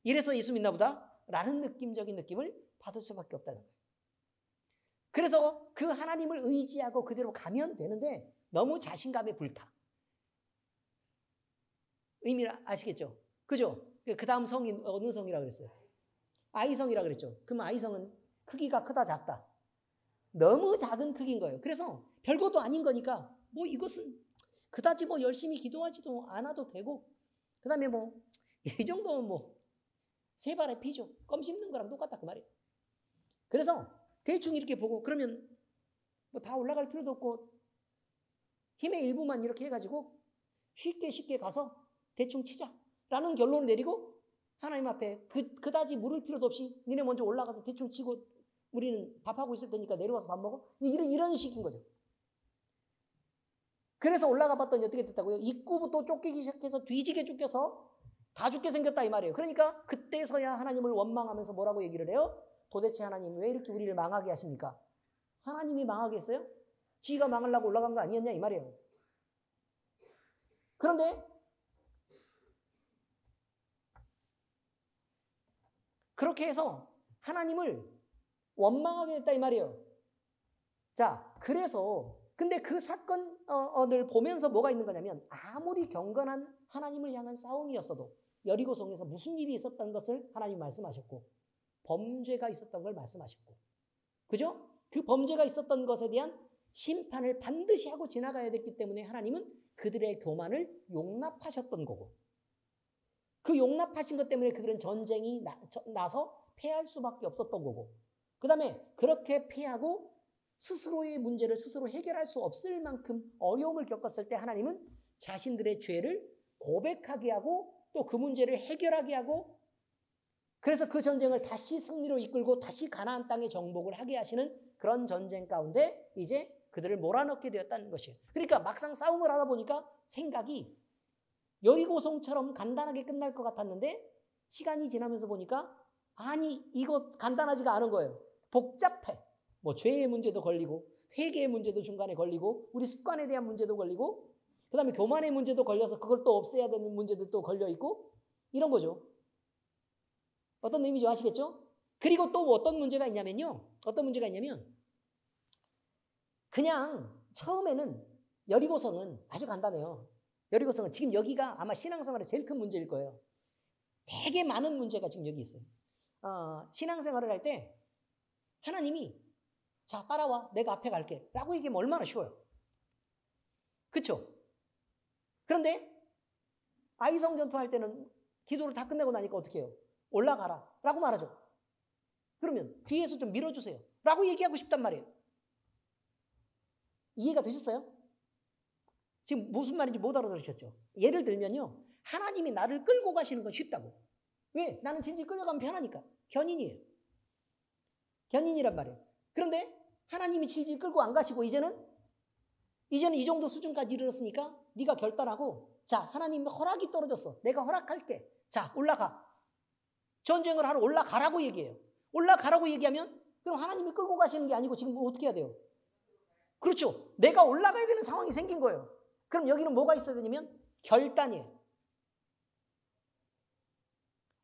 이래서 예수 믿나 보다 라는 느낌적인 느낌을 받을 수밖에 없다는 거예요. 그래서 그 하나님을 의지하고 그대로 가면 되는데 너무 자신감에 불타. 의미를 아시겠죠? 그죠? 그 다음 성이 어느 성이라고 그랬어요? 아이성이라고 그랬죠. 그럼 아이성은 크기가 크다 작다? 너무 작은 크기인 거예요. 그래서 별것도 아닌 거니까 뭐 이것은 그다지 뭐 열심히 기도하지도 않아도 되고 그 다음에 뭐 이 정도면 뭐 세 발의 피죠. 껌 씹는 거랑 똑같다 그 말이에요. 그래서 대충 이렇게 보고 그러면 뭐 다 올라갈 필요도 없고 힘의 일부만 이렇게 해가지고 쉽게 가서 대충 치자라는 결론을 내리고 하나님 앞에 그다지 물을 필요도 없이 니네 먼저 올라가서 대충 치고 우리는 밥하고 있을 테니까 내려와서 밥 먹어? 이런 식인 거죠. 그래서 올라가 봤더니 어떻게 됐다고요? 입구부터 쫓기기 시작해서 뒤지게 쫓겨서 다 죽게 생겼다 이 말이에요. 그러니까 그때서야 하나님을 원망하면서 뭐라고 얘기를 해요? 도대체 하나님 왜 이렇게 우리를 망하게 하십니까? 하나님이 망하게 했어요? 지가 망하려고 올라간 거 아니었냐 이 말이에요. 그런데 그렇게 해서 하나님을 원망하게 됐다 이 말이에요. 자, 그래서 근데 그 사건을 보면서 뭐가 있는 거냐면 아무리 경건한 하나님을 향한 싸움이었어도 여리고성에서 무슨 일이 있었던 것을 하나님 말씀하셨고 범죄가 있었던 걸 말씀하셨고, 그죠? 그 범죄가 있었던 것에 대한 심판을 반드시 하고 지나가야 됐기 때문에 하나님은 그들의 교만을 용납하셨던 거고, 그 용납하신 것 때문에 그들은 전쟁이 나서 패할 수밖에 없었던 거고, 그 다음에 그렇게 패하고 스스로의 문제를 스스로 해결할 수 없을 만큼 어려움을 겪었을 때 하나님은 자신들의 죄를 고백하게 하고 또 그 문제를 해결하게 하고, 그래서 그 전쟁을 다시 승리로 이끌고 다시 가나안 땅에 정복을 하게 하시는 그런 전쟁 가운데 이제 그들을 몰아넣게 되었다는 것이에요. 그러니까 막상 싸움을 하다 보니까 생각이 여리고성처럼 간단하게 끝날 것 같았는데 시간이 지나면서 보니까 아니 이거 간단하지가 않은 거예요. 복잡해. 뭐 죄의 문제도 걸리고 회개의 문제도 중간에 걸리고 우리 습관에 대한 문제도 걸리고 그 다음에 교만의 문제도 걸려서 그걸 또 없애야 되는 문제들도 걸려있고 이런 거죠. 어떤 의미인지 아시겠죠? 그리고 또 어떤 문제가 있냐면요. 어떤 문제가 있냐면 그냥 처음에는 여리고성은 아주 간단해요. 여리고성은 지금 여기가 아마 신앙생활의 제일 큰 문제일 거예요. 되게 많은 문제가 지금 여기 있어요. 신앙생활을 할 때 하나님이 자 따라와 내가 앞에 갈게 라고 얘기하면 얼마나 쉬워요. 그렇죠? 그런데 아이성 전투할 때는 기도를 다 끝내고 나니까 어떻게 해요? 올라가라 라고 말하죠. 그러면 뒤에서 좀 밀어주세요 라고 얘기하고 싶단 말이에요. 이해가 되셨어요? 지금 무슨 말인지 못 알아들으셨죠? 예를 들면요, 하나님이 나를 끌고 가시는 건 쉽다고. 왜? 나는 진짜 끌려가면 편하니까. 견인이에요. 견인이란 말이에요. 그런데 하나님이 질질 끌고 안 가시고 이제는 이 정도 수준까지 이르렀으니까 네가 결단하고 자 하나님 허락이 떨어졌어. 내가 허락할게. 자 올라가. 전쟁을 하러 올라가라고 얘기해요. 올라가라고 얘기하면 그럼 하나님이 끌고 가시는 게 아니고 지금 어떻게 해야 돼요? 그렇죠. 내가 올라가야 되는 상황이 생긴 거예요. 그럼 여기는 뭐가 있어야 되냐면 결단이에요.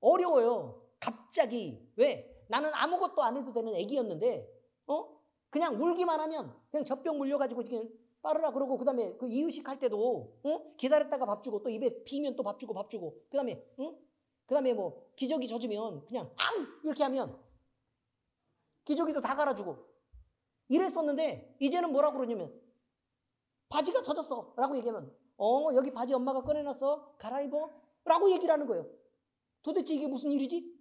어려워요. 갑자기. 왜? 나는 아무것도 안 해도 되는 애기였는데 그냥 울기만 하면 그냥 젖병 물려가지고 그냥 따르라 그러고 그 다음에 그 이유식 할 때도 기다렸다가 밥 주고 또 입에 비면 또 밥 주고 그 다음에 그 다음에 뭐 기저귀 젖으면 그냥 앙 이렇게 하면 기저귀도 다 갈아주고 이랬었는데 이제는 뭐라고 그러냐면 바지가 젖었어 라고 얘기하면 여기 바지 엄마가 꺼내놨어 갈아입어 라고 얘기를 하는 거예요. 도대체 이게 무슨 일이지?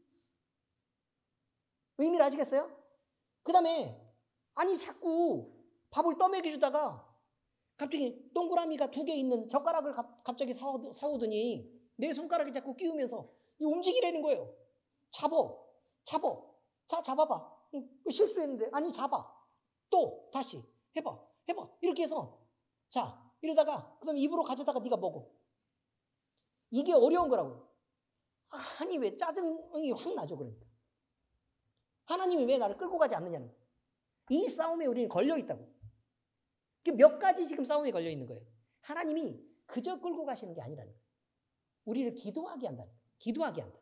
의미를 아시겠어요? 그 다음에 아니 자꾸 밥을 떠먹여주다가 갑자기 동그라미가 2개 있는 젓가락을 갑자기 사오더니 내 손가락에 자꾸 끼우면서 움직이라는 거예요. 잡아. 자 잡아봐. 실수했는데 아니 잡아. 또 다시 해봐. 이렇게 해서 자 이러다가 그 다음에 입으로 가져다가 네가 먹어. 이게 어려운 거라고요. 아니 왜 짜증이 확 나죠. 그러니까 하나님이 왜 나를 끌고 가지 않느냐는 거예요. 이 싸움에 우리는 걸려있다고. 몇 가지 지금 싸움에 걸려있는 거예요. 하나님이 그저 끌고 가시는 게 아니라는 거예요. 우리를 기도하게 한다는 거예요. 기도하게 한다.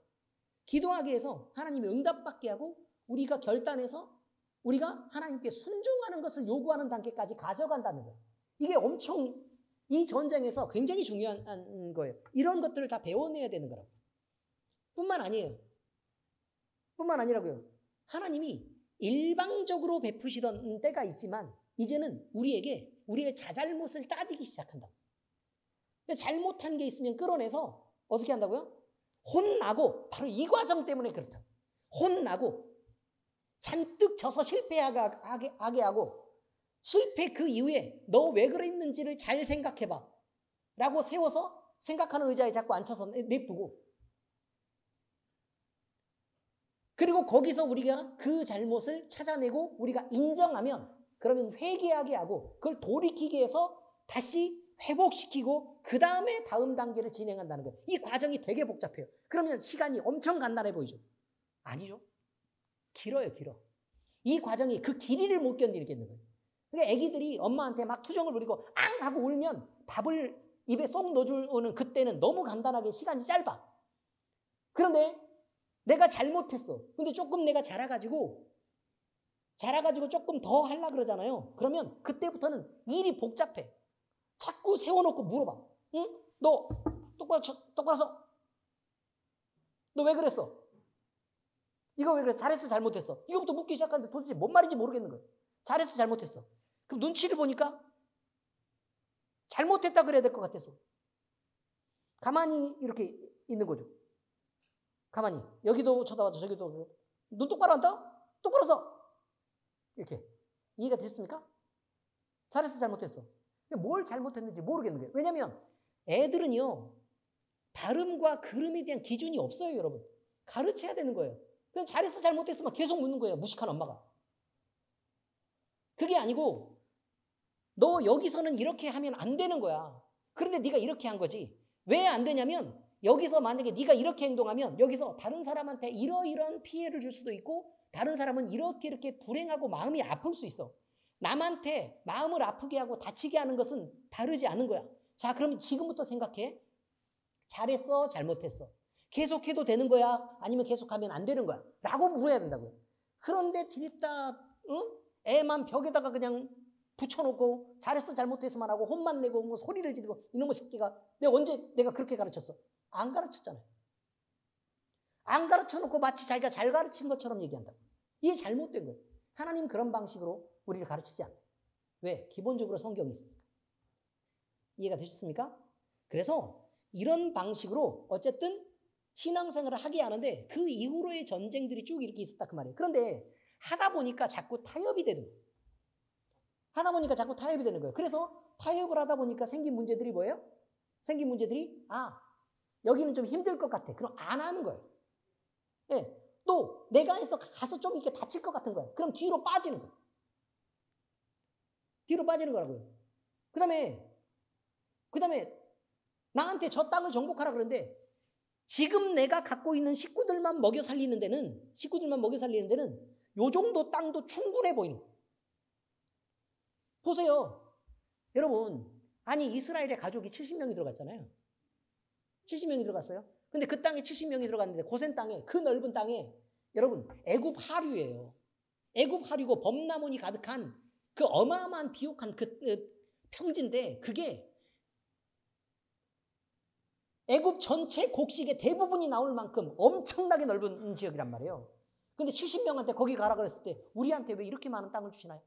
기도하게 해서 하나님이 응답받게 하고 우리가 결단해서 우리가 하나님께 순종하는 것을 요구하는 단계까지 가져간다는 거예요. 이게 엄청 이 전쟁에서 굉장히 중요한 거예요. 이런 것들을 다 배워내야 되는 거라고. 뿐만 아니라고요. 하나님이 일방적으로 베푸시던 때가 있지만 이제는 우리에게 우리의 자잘못을 따지기 시작한다. 잘못한 게 있으면 끌어내서 어떻게 한다고요? 혼나고 바로 이 과정 때문에 그렇다. 혼나고 잔뜩 져서 실패하게 하고 실패 그 이후에 너 왜 그랬는지를 잘 생각해봐 라고 세워서 생각하는 의자에 자꾸 앉혀서 냅두고 그리고 거기서 우리가 그 잘못을 찾아내고 우리가 인정하면 그러면 회개하게 하고 그걸 돌이키게 해서 다시 회복시키고 그 다음에 다음 단계를 진행한다는 거예요. 이 과정이 되게 복잡해요. 그러면 시간이 엄청 간단해 보이죠? 아니죠. 길어요. 이 과정이 그 길이를 못 견디겠는 거예요. 그러니까 애기들이 엄마한테 막 투정을 부리고 앙 하고 울면 밥을 입에 쏙 넣어주는 그때는 너무 간단하게 시간이 짧아. 그런데 내가 잘못했어. 근데 조금 내가 자라가지고 조금 더 하려고 그러잖아요. 그러면 그때부터는 일이 복잡해. 자꾸 세워놓고 물어봐. 응? 너 똑바로 서. 너 왜 그랬어? 이거 왜 그랬어? 잘했어, 잘못했어? 이거부터 묻기 시작하는데 도대체 뭔 말인지 모르겠는 거예요. 잘했어, 잘못했어. 그럼 눈치를 보니까 잘못했다 그래야 될 것 같아서 가만히 이렇게 있는 거죠. 가만히. 여기도 쳐다봐줘, 저기도. 눈 똑바로 한다? 똑바로 서. 이렇게. 이해가 되셨습니까? 잘했어, 잘못했어. 근데 뭘 잘못했는지 모르겠는 거예요. 왜냐면 애들은요, 발음과 그름에 대한 기준이 없어요, 여러분. 가르쳐야 되는 거예요. 그냥 잘했어, 잘못했어만 계속 묻는 거예요, 무식한 엄마가. 그게 아니고 너 여기서는 이렇게 하면 안 되는 거야. 그런데 네가 이렇게 한 거지. 왜 안 되냐면 여기서 만약에 네가 이렇게 행동하면 여기서 다른 사람한테 이러이러한 피해를 줄 수도 있고 다른 사람은 이렇게 불행하고 마음이 아플 수 있어. 남한테 마음을 아프게 하고 다치게 하는 것은 바르지 않은 거야. 자, 그럼 지금부터 생각해. 잘했어, 잘못했어. 계속해도 되는 거야? 아니면 계속하면 안 되는 거야? 라고 물어야 된다고요. 그런데 들있다, 응? 애만 벽에다가 그냥 붙여놓고 잘했어, 잘못했어만 하고 혼만 내고 뭐 소리를 지르고 이놈의 새끼가 내가 그렇게 가르쳤어? 안 가르쳤잖아요. 안 가르쳐놓고 마치 자기가 잘 가르친 것처럼 얘기한다고. 이게 잘못된 거예요. 하나님 그런 방식으로 우리를 가르치지 않아요. 왜? 기본적으로 성경이 있으니까. 이해가 되셨습니까? 그래서 이런 방식으로 어쨌든 신앙생활을 하게 하는데 그 이후로의 전쟁들이 쭉 이렇게 있었다 그 말이에요. 그런데 하다 보니까 자꾸 타협이 되는 거예요. 하다 보니까 자꾸 타협이 되는 거예요. 그래서 타협을 하다 보니까 생긴 문제들이 뭐예요? 생긴 문제들이 여기는 좀 힘들 것 같아. 그럼 안 하는 거예요. 예. 또 내가 해서 가서 좀 이렇게 다칠 것 같은 거예요. 그럼 뒤로 빠지는 거예요. 뒤로 빠지는 거라고요. 그 다음에 나한테 저 땅을 정복하라 그러는데 지금 내가 갖고 있는 식구들만 먹여 살리는 데는 요 정도 땅도 충분해 보이는 거예요. 보세요. 여러분, 아니 이스라엘의 가족이 70명이 들어갔잖아요. 70명이 들어갔어요. 근데 그 땅에 70명이 들어갔는데 고센 땅에 그 넓은 땅에 여러분 애굽 하류예요. 애굽 하류고 범라몬이 가득한 그 어마어마한 비옥한 그 평지인데 그게 애굽 전체 곡식의 대부분이 나올 만큼 엄청나게 넓은 지역이란 말이에요. 근데 70명한테 거기 가라 그랬을 때 우리한테 왜 이렇게 많은 땅을 주시나요?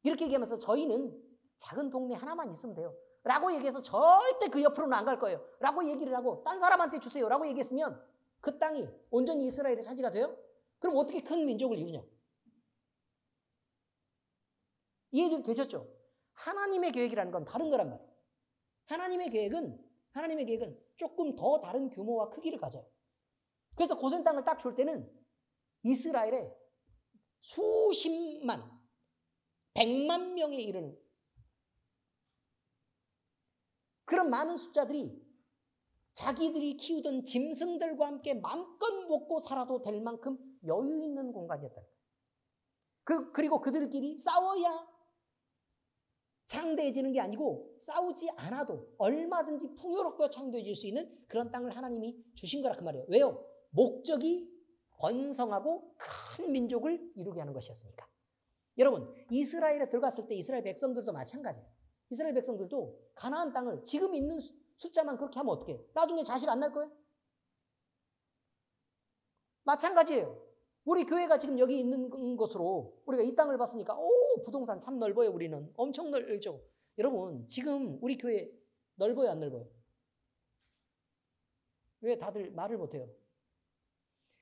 이렇게 얘기하면서 저희는 작은 동네 하나만 있으면 돼요. 라고 얘기해서 절대 그 옆으로는 안 갈 거예요. 라고 얘기를 하고 딴 사람한테 주세요. 라고 얘기했으면 그 땅이 온전히 이스라엘의 차지가 돼요? 그럼 어떻게 큰 민족을 이루냐? 이해가 되셨죠? 하나님의 계획이라는 건 다른 거란 말이에요. 하나님의 계획은 조금 더 다른 규모와 크기를 가져요. 그래서 고센 땅을 딱 줄 때는 이스라엘에 수십만, 100만 명에 이르는 그런 많은 숫자들이 자기들이 키우던 짐승들과 함께 마음껏 먹고 살아도 될 만큼 여유 있는 공간이었다. 그리고 그들끼리 싸워야 창대해지는 게 아니고 싸우지 않아도 얼마든지 풍요롭고 창대해질 수 있는 그런 땅을 하나님이 주신 거라 그 말이에요. 왜요? 목적이 번성하고 큰 민족을 이루게 하는 것이었으니까. 여러분, 이스라엘에 들어갔을 때 이스라엘 백성들도 마찬가지예요. 이스라엘 백성들도 가나안 땅을 지금 있는 숫자만 그렇게 하면 어떡해? 나중에 자식 안 날 거예요? 마찬가지예요. 우리 교회가 지금 여기 있는 것으로 우리가 이 땅을 봤으니까 부동산 참 넓어요. 우리는 엄청 넓죠. 여러분 지금 우리 교회 넓어요 안 넓어요? 왜 다들 말을 못해요?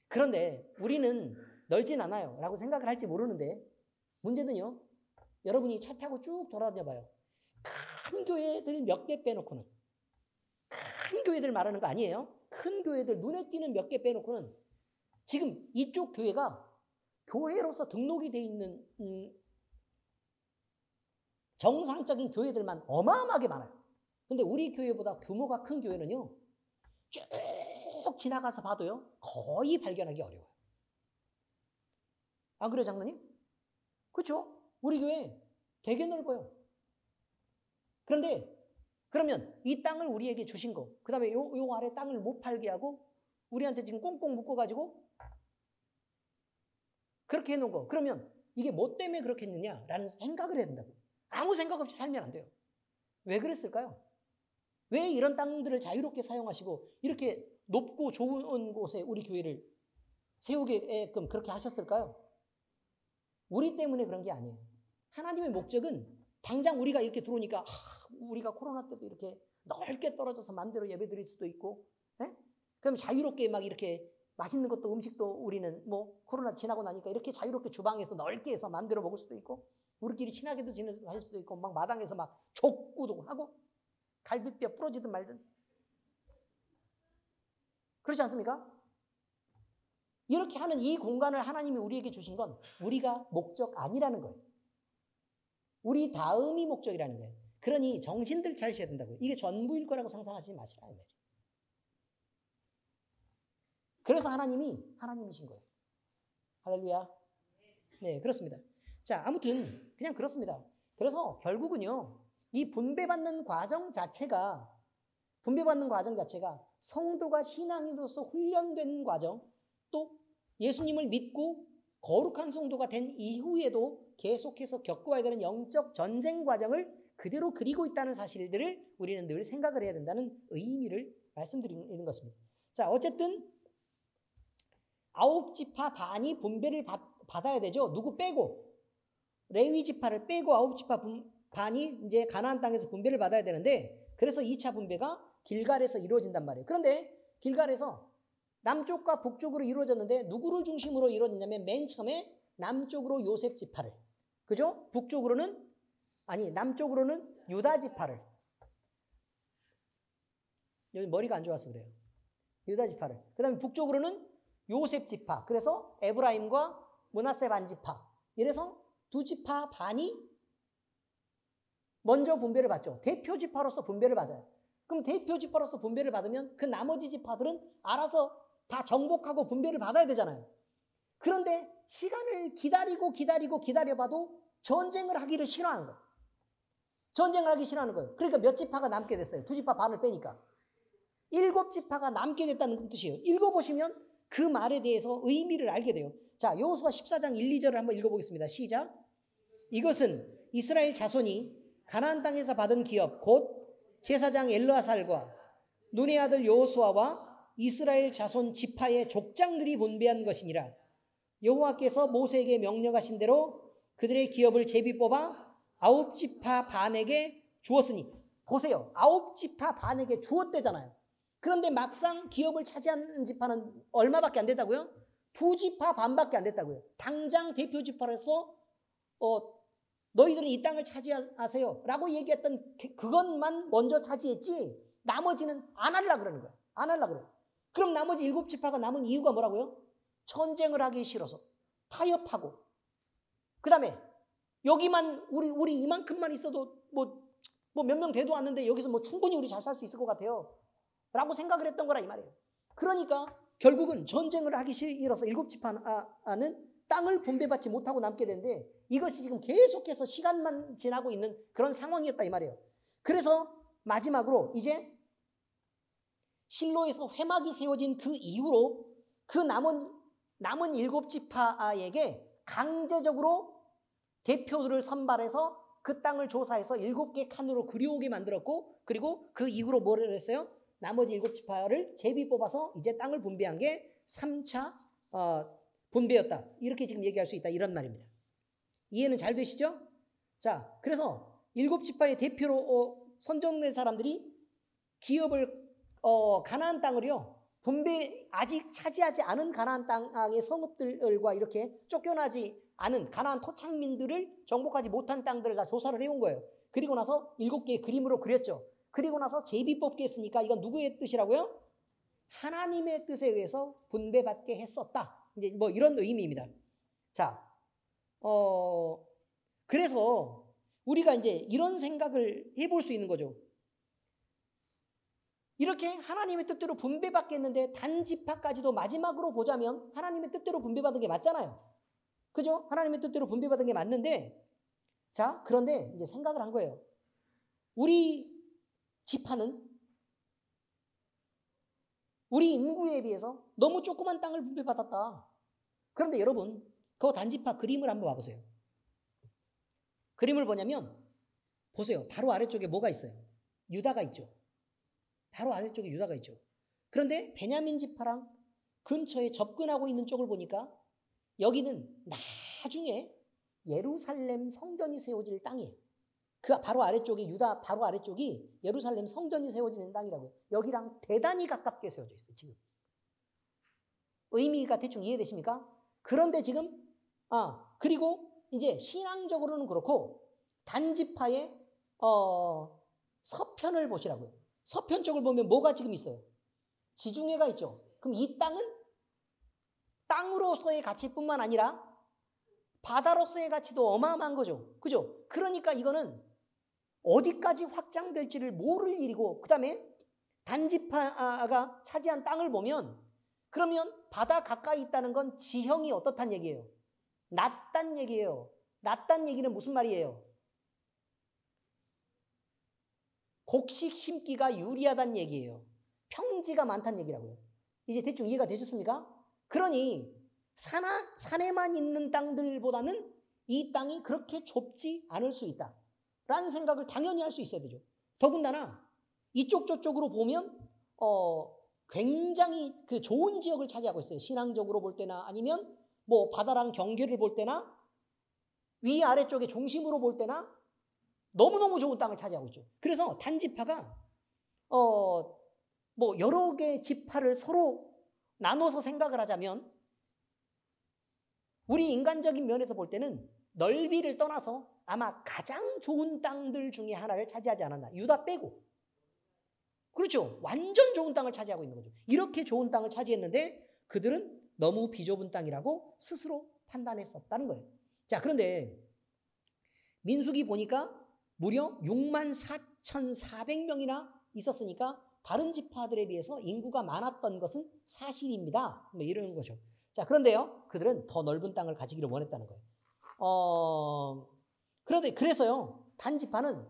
그런데 우리는 넓진 않아요 라고 생각을 할지 모르는데 문제는요, 여러분이 차 타고 쭉 돌아다녀 봐요. 큰 교회들 몇 개 빼놓고는, 큰 교회들 말하는 거 아니에요. 큰 교회들 눈에 띄는 몇 개 빼놓고는 지금 이쪽 교회가 교회로서 등록이 돼 있는 정상적인 교회들만 어마어마하게 많아요. 근데 우리 교회보다 규모가 큰 교회는요, 쭉 지나가서 봐도요 거의 발견하기 어려워요. 안 그래요 장로님? 그렇죠? 우리 교회 되게 넓어요. 그런데 그러면 이 땅을 우리에게 주신 거, 그 다음에 요 아래 땅을 못 팔게 하고 우리한테 지금 꽁꽁 묶어가지고 그렇게 해놓은 거. 그러면 이게 뭐 때문에 그렇게 했느냐라는 생각을 해야 된다고. 아무 생각 없이 살면 안 돼요. 왜 그랬을까요? 왜 이런 땅들을 자유롭게 사용하시고 이렇게 높고 좋은 곳에 우리 교회를 세우게끔 그렇게 하셨을까요? 우리 때문에 그런 게 아니에요. 하나님의 목적은 당장 우리가 이렇게 들어오니까 우리가 코로나 때도 이렇게 넓게 떨어져서 마음대로 예배 드릴 수도 있고, 그럼 자유롭게 막 이렇게 맛있는 것도 음식도 우리는 뭐 코로나 지나고 나니까 이렇게 자유롭게 주방에서 넓게 해서 마음대로 먹을 수도 있고, 우리끼리 친하게도 지낼 수도 있고, 막 마당에서 막 족구도 하고 갈비뼈 부러지든 말든. 그렇지 않습니까? 이렇게 하는 이 공간을 하나님이 우리에게 주신 건 우리가 목적 아니라는 거예요. 우리 다음이 목적이라는 거예요. 그러니 정신들 차리셔야 된다고요. 이게 전부일 거라고 상상하지 마시라는 거예요. 그래서 하나님이신 거예요. 할렐루야. 네, 그렇습니다. 자, 아무튼 그냥 그렇습니다. 그래서 결국은요, 이 분배받는 과정 자체가 성도가 신앙인으로서 훈련된 과정, 또 예수님을 믿고 거룩한 성도가 된 이후에도 계속해서 겪어야 되는 영적 전쟁 과정을 그대로 그리고 있다는 사실들을 우리는 늘 생각을 해야 된다는 의미를 말씀드리는 것입니다. 자, 어쨌든 9지파 반이 분배를 받아야 되죠. 누구 빼고? 레위 지파를 빼고 9지파 반이 이제 가나안 땅에서 분배를 받아야 되는데, 그래서 2차 분배가 길갈에서 이루어진단 말이에요. 그런데 길갈에서 남쪽과 북쪽으로 이루어졌는데 누구를 중심으로 이루어졌냐면 맨 처음에 남쪽으로 요셉 지파를, 그죠? 남쪽으로는 유다 지파를. 여기 머리가 안 좋아서 그래요. 유다 지파를. 그 다음에 북쪽으로는 요셉 지파. 그래서 에브라임과 므낫세 반 지파. 이래서 두 지파 반이 먼저 분배를 받죠. 대표 지파로서 분배를 받아요. 그럼 대표 지파로서 분배를 받으면 그 나머지 지파들은 알아서 다 정복하고 분배를 받아야 되잖아요. 그런데 시간을 기다려봐도 전쟁을 하기를 싫어하는 거예요. 그러니까 몇 지파가 남게 됐어요. 2지파 반을 빼니까. 7지파가 남게 됐다는 뜻이에요. 읽어보시면 그 말에 대해서 의미를 알게 돼요. 자, 여호수아 14장 1, 2절을 한번 읽어보겠습니다. 시작. 이것은 이스라엘 자손이 가나안 땅에서 받은 기업 곧 제사장 엘르아살과 눈의 아들 여호수아와 이스라엘 자손 지파의 족장들이 분배한 것이니라. 여호와께서 모세에게 명령하신 대로 그들의 기업을 제비 뽑아 9지파 반에게 주었으니. 보세요. 9지파 반에게 주었대잖아요. 그런데 막상 기업을 차지한 지파는 얼마밖에 안 됐다고요? 2지파 반밖에 안 됐다고요. 당장 대표 지파로서 너희들은 이 땅을 차지하세요 라고 얘기했던 그것만 먼저 차지했지 나머지는 안 하려고 그러는 거예요. 안 하려고 그래요. 그럼 나머지 7지파가 남은 이유가 뭐라고요? 전쟁을 하기 싫어서 타협하고, 그 다음에 여기만 우리 이만큼만 있어도 뭐 몇 명 돼도 않는데 여기서 뭐 충분히 우리 잘 살 수 있을 것 같아요 라고 생각을 했던 거라 이 말이에요. 그러니까 결국은 전쟁을 하기 싫어서 7지파는 땅을 분배받지 못하고 남게 되는데, 이것이 지금 계속해서 시간만 지나고 있는 그런 상황이었다 이 말이에요. 그래서 마지막으로 이제 실로에서 회막이 세워진 그 이후로 그 남은 7지파에게 강제적으로 대표들을 선발해서 그 땅을 조사해서 7개 칸으로 그려오게 만들었고, 그리고 그 이후로 뭐를 했어요? 나머지 7지파를 제비 뽑아서 이제 땅을 분배한 게 3차 분배였다. 이렇게 지금 얘기할 수 있다. 이런 말입니다. 이해는 잘 되시죠? 자, 그래서 7지파의 대표로 선정된 사람들이 기업을 가나안 땅을요, 아직 차지하지 않은 가나안 땅의 성읍들과 이렇게 쫓겨나지 않은 가나안 토착민들을 정복하지 못한 땅들을 다 조사를 해온 거예요. 그리고 나서 7개의 그림으로 그렸죠. 그리고 나서 제비 뽑게 했으니까 이건 누구의 뜻이라고요? 하나님의 뜻에 의해서 분배받게 했었다. 이제 뭐 이런 의미입니다. 자, 그래서 우리가 이제 이런 생각을 해볼 수 있는 거죠. 이렇게 하나님의 뜻대로 분배받겠는데 단지파까지도 마지막으로 보자면 하나님의 뜻대로 분배받은 게 맞잖아요. 그죠? 하나님의 뜻대로 분배받은 게 맞는데, 자, 그런데 이제 생각을 한 거예요. 우리 지파는 우리 인구에 비해서 너무 조그만 땅을 분배받았다. 그런데 여러분, 그 단지파 그림을 한번 봐보세요. 그림을 보냐면 보세요. 바로 아래쪽에 뭐가 있어요? 유다가 있죠. 바로 아래쪽에 유다가 있죠. 그런데 베냐민 지파랑 근처에 접근하고 있는 쪽을 보니까 여기는 나중에 예루살렘 성전이 세워질 땅이에요. 그 바로 아래쪽이 유다 바로 아래쪽이 예루살렘 성전이 세워지는 땅이라고요. 여기랑 대단히 가깝게 세워져 있어요. 지금 의미가 대충 이해되십니까? 그런데 지금 그리고 이제 신앙적으로는 그렇고 단지파의 서편을 보시라고요. 서편 쪽을 보면 뭐가 지금 있어요? 지중해가 있죠. 그럼 이 땅은 땅으로서의 가치뿐만 아니라 바다로서의 가치도 어마어마한 거죠. 그죠? 그러니까 이거는 어디까지 확장될지를 모를 일이고, 그 다음에 단지파가 차지한 땅을 보면, 그러면 바다 가까이 있다는 건 지형이 어떻단 얘기예요? 낮단 얘기예요. 낮단 얘기는 무슨 말이에요? 곡식 심기가 유리하다는 얘기예요. 평지가 많다는 얘기라고요. 이제 대충 이해가 되셨습니까? 그러니 산에만 있는 땅들보다는 이 땅이 그렇게 좁지 않을 수 있다 라는 생각을 당연히 할 수 있어야 되죠. 더군다나 이쪽 저쪽으로 보면 굉장히 그 좋은 지역을 차지하고 있어요. 신앙적으로 볼 때나 아니면 뭐 바다랑 경계를 볼 때나 위아래쪽의 중심으로 볼 때나 너무너무 좋은 땅을 차지하고 있죠. 그래서 단지파가 뭐 여러 개의 지파를 서로 나눠서 생각을 하자면 우리 인간적인 면에서 볼 때는 넓이를 떠나서 아마 가장 좋은 땅들 중에 하나를 차지하지 않았나. 유다 빼고. 그렇죠. 완전 좋은 땅을 차지하고 있는 거죠. 이렇게 좋은 땅을 차지했는데 그들은 너무 비좁은 땅이라고 스스로 판단했었다는 거예요. 자, 그런데 민수기 보니까 무려 64,400명이나 있었으니까 다른 지파들에 비해서 인구가 많았던 것은 사실입니다. 뭐 이러는 거죠. 자, 그런데요, 그들은 더 넓은 땅을 가지기를 원했다는 거예요. 그런데 그래서요, 단지파는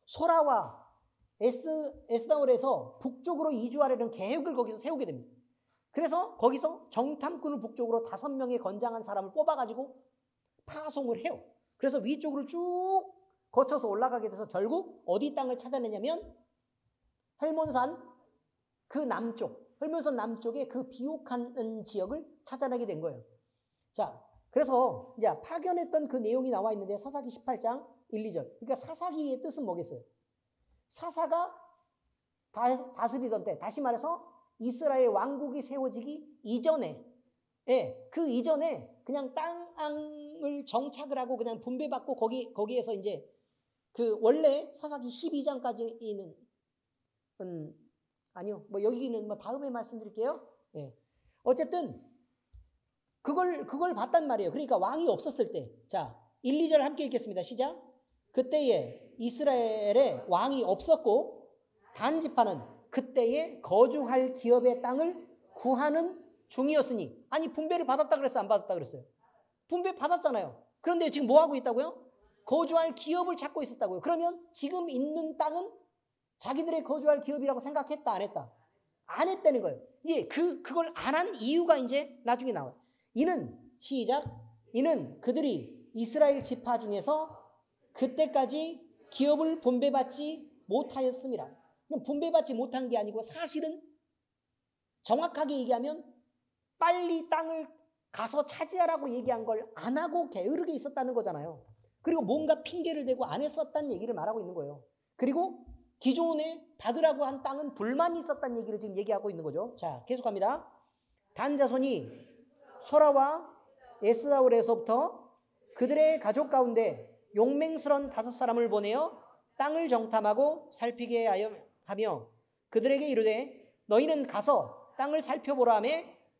소라와 에스다올에서 북쪽으로 이주하려는 계획을 거기서 세우게 됩니다. 그래서 거기서 정탐꾼을 북쪽으로 5명의 건장한 사람을 뽑아가지고 파송을 해요. 그래서 위쪽으로 쭉 거쳐서 올라가게 돼서 결국 어디 땅을 찾아내냐면 헬몬산 그 남쪽, 헬몬산 남쪽의 그 비옥한 지역을 찾아내게 된 거예요. 자, 그래서 이제 파견했던 그 내용이 나와 있는데 사사기 18장 1, 2절. 그러니까 사사기의 뜻은 뭐겠어요? 사사가 다스리던 때, 다시 말해서 이스라엘 왕국이 세워지기 이전에, 그 이전에 그냥 땅을 정착을 하고 그냥 분배받고 거기에서 이제 그 원래 사사기 12장까지는 아니요, 뭐 여기는 뭐 다음에 말씀드릴게요. 어쨌든 그걸 봤단 말이에요. 그러니까 왕이 없었을 때, 자 1, 2절 함께 읽겠습니다. 시작. 그때에 이스라엘에 왕이 없었고 단지파는 그때에 거주할 기업의 땅을 구하는 중이었으니. 아니 분배를 받았다 그랬어요? 안 받았다 그랬어요? 분배 받았잖아요. 그런데 지금 뭐 하고 있다고요? 거주할 기업을 찾고 있었다고요. 그러면 지금 있는 땅은 자기들의 거주할 기업이라고 생각했다 안 했다? 안 했다는 거예요. 예, 그걸 안 한 이유가 이제 나중에 나와요. 이는 시작. 이는 그들이 이스라엘 지파 중에서 그때까지 기업을 분배받지 못하였습니다. 분배받지 못한 게 아니고 사실은 정확하게 얘기하면 빨리 땅을 가서 차지하라고 얘기한 걸 안 하고 게으르게 있었다는 거잖아요. 그리고 뭔가 핑계를 대고 안 했었다는 얘기를 말하고 있는 거예요. 그리고 기존에 받으라고 한 땅은 불만이 있었다는 얘기를 지금 얘기하고 있는 거죠. 자, 계속합니다. 단 자손이 소라와 에스다올에서부터 그들의 가족 가운데 용맹스런 5사람을 보내어 땅을 정탐하고 살피게 하며 그들에게 이르되 너희는 가서 땅을 살펴보라 하며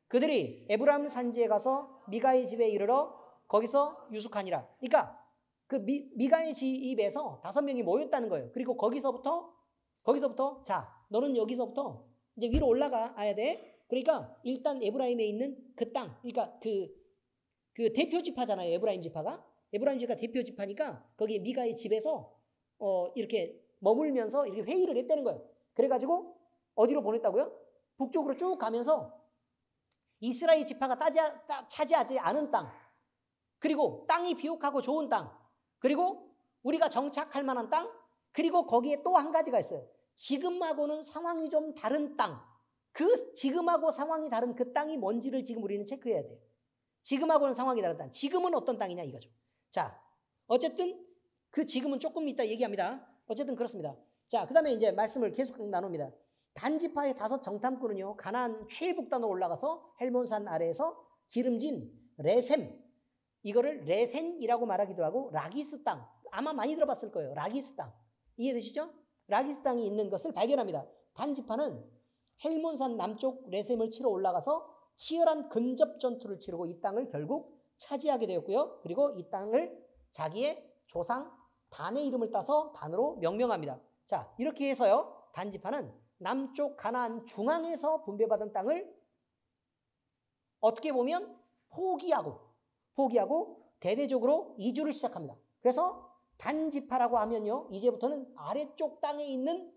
그들이 에브라임 산지에 가서 미가의 집에 이르러 거기서 유숙하니라. 그러니까 그 미가의 집에서 5명이 모였다는 거예요. 그리고 거기서부터 자 너는 여기서부터 이제 위로 올라가야 돼. 그러니까 일단 에브라임에 있는 그 땅, 그러니까 그 대표 지파잖아요. 에브라임 지파가 대표 지파니까 거기 미가의 집에서 이렇게 머물면서 이렇게 회의를 했다는 거예요. 그래가지고 어디로 보냈다고요? 북쪽으로 쭉 가면서 이스라엘 지파가 차지하지 않은 땅, 그리고 땅이 비옥하고 좋은 땅, 그리고 우리가 정착할 만한 땅, 그리고 거기에 또 한 가지가 있어요. 지금하고는 상황이 좀 다른 땅. 그 지금하고 상황이 다른 그 땅이 뭔지를 지금 우리는 체크해야 돼요. 지금하고는 상황이 다른 땅. 지금은 어떤 땅이냐 이거죠. 자, 어쨌든 그 지금은 조금 이따 얘기합니다. 어쨌든 그렇습니다. 자, 그 다음에 이제 말씀을 계속 나눕니다. 단지파의 5 정탐꾼은요, 가나안 최북단으로 올라가서 헬몬산 아래에서 기름진 레셈, 이거를 레센이라고 말하기도 하고 라기스 땅, 아마 많이 들어봤을 거예요. 라기스 땅, 이해되시죠? 라기스 땅이 있는 것을 발견합니다. 단지파는 헬몬산 남쪽 레셈을 치러 올라가서 치열한 근접 전투를 치르고 이 땅을 결국 차지하게 되었고요. 그리고 이 땅을 자기의 조상 단의 이름을 따서 단으로 명명합니다. 자, 이렇게 해서요, 단지파는 남쪽 가나안 중앙에서 분배받은 땅을 어떻게 보면 포기하고 대대적으로 이주를 시작합니다. 그래서 단지파라고 하면요, 이제부터는 아래쪽 땅에 있는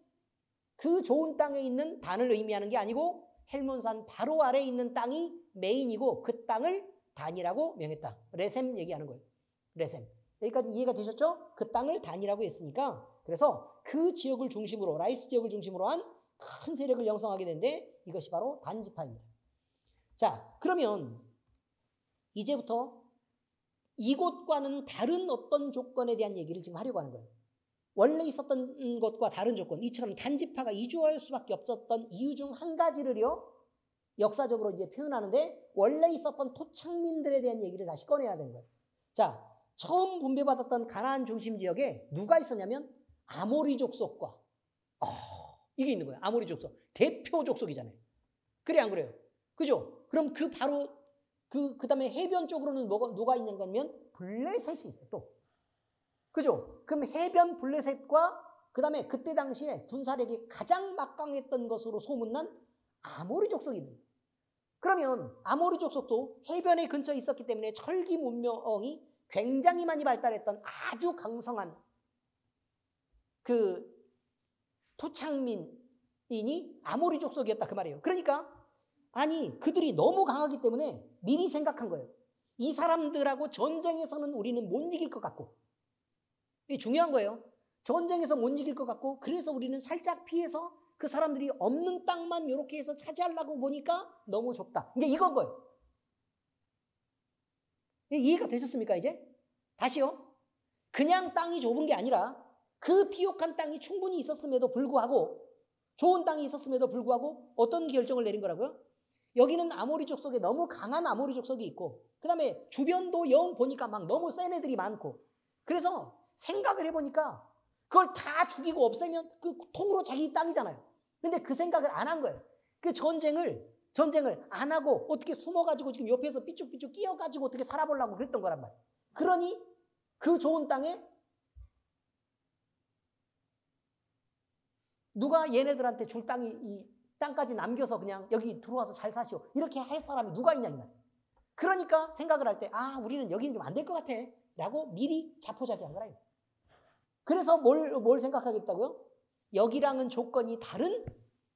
그 좋은 땅에 있는 단을 의미하는 게 아니고 헬몬산 바로 아래에 있는 땅이 메인이고 그 땅을 단이라고 명했다. 레셈 얘기하는 거예요. 레셈. 여기까지 이해가 되셨죠? 그 땅을 단이라고 했으니까, 그래서 그 지역을 중심으로, 라이스 지역을 중심으로 한 큰 세력을 형성하게 되는데 이것이 바로 단지파입니다. 자, 그러면 이제부터 이곳과는 다른 어떤 조건에 대한 얘기를 지금 하려고 하는 거예요. 원래 있었던 것과 다른 조건, 이처럼 단지파가 이주할 수밖에 없었던 이유 중 한 가지를요, 역사적으로 이제 표현하는데 원래 있었던 토착민들에 대한 얘기를 다시 꺼내야 되는 거예요. 자, 처음 분배받았던 가나안 중심 지역에 누가 있었냐면 아모리 족속과 이게 있는 거예요. 아모리 족속. 대표 족속이잖아요. 그래 안 그래요? 그죠? 그럼 그 바로 그 다음에 해변 쪽으로는 누가 있는 거면 블레셋이 있어요. 또. 그죠? 그럼 해변 블레셋과 그 다음에 그때 당시에 군사력이 가장 막강했던 것으로 소문난 아모리 족속이 있는 거예요. 그러면 아모리 족속도 해변의 근처에 있었기 때문에 철기 문명이 굉장히 많이 발달했던 아주 강성한 그 토착민이 아모리 족속이었다 그 말이에요. 그러니까 아니 그들이 너무 강하기 때문에 미리 생각한 거예요. 이 사람들하고 전쟁에서는 우리는 못 이길 것 같고, 이게 중요한 거예요. 전쟁에서 못 이길 것 같고, 그래서 우리는 살짝 피해서 그 사람들이 없는 땅만 이렇게 해서 차지하려고 보니까 너무 좁다. 이제 이건 거예요. 이해가 되셨습니까 이제? 다시요. 그냥 땅이 좁은 게 아니라 그 비옥한 땅이 충분히 있었음에도 불구하고, 좋은 땅이 있었음에도 불구하고 어떤 결정을 내린 거라고요? 여기는 아모리 족속에 너무 강한 아모리 족속이 있고, 그 다음에 주변도 영 보니까 막 너무 센 애들이 많고, 그래서 생각을 해보니까 그걸 다 죽이고 없애면 그 통으로 자기 땅이잖아요. 근데 그 생각을 안 한 거예요. 그 전쟁을 안 하고 어떻게 숨어가지고 지금 옆에서 삐쭉삐쭉 끼어가지고 어떻게 살아보려고 그랬던 거란 말이에요. 그러니 그 좋은 땅에 누가 얘네들한테 줄 땅이 이 땅까지 남겨서 그냥 여기 들어와서 잘 사시오 이렇게 할 사람이 누가 있냐 이 말이에요. 그러니까 생각을 할 때 우리는 여기는 좀 안 될 것 같아 라고 미리 자포자기한 거라. 그래서 뭘 생각하겠다고요? 여기랑은 조건이 다른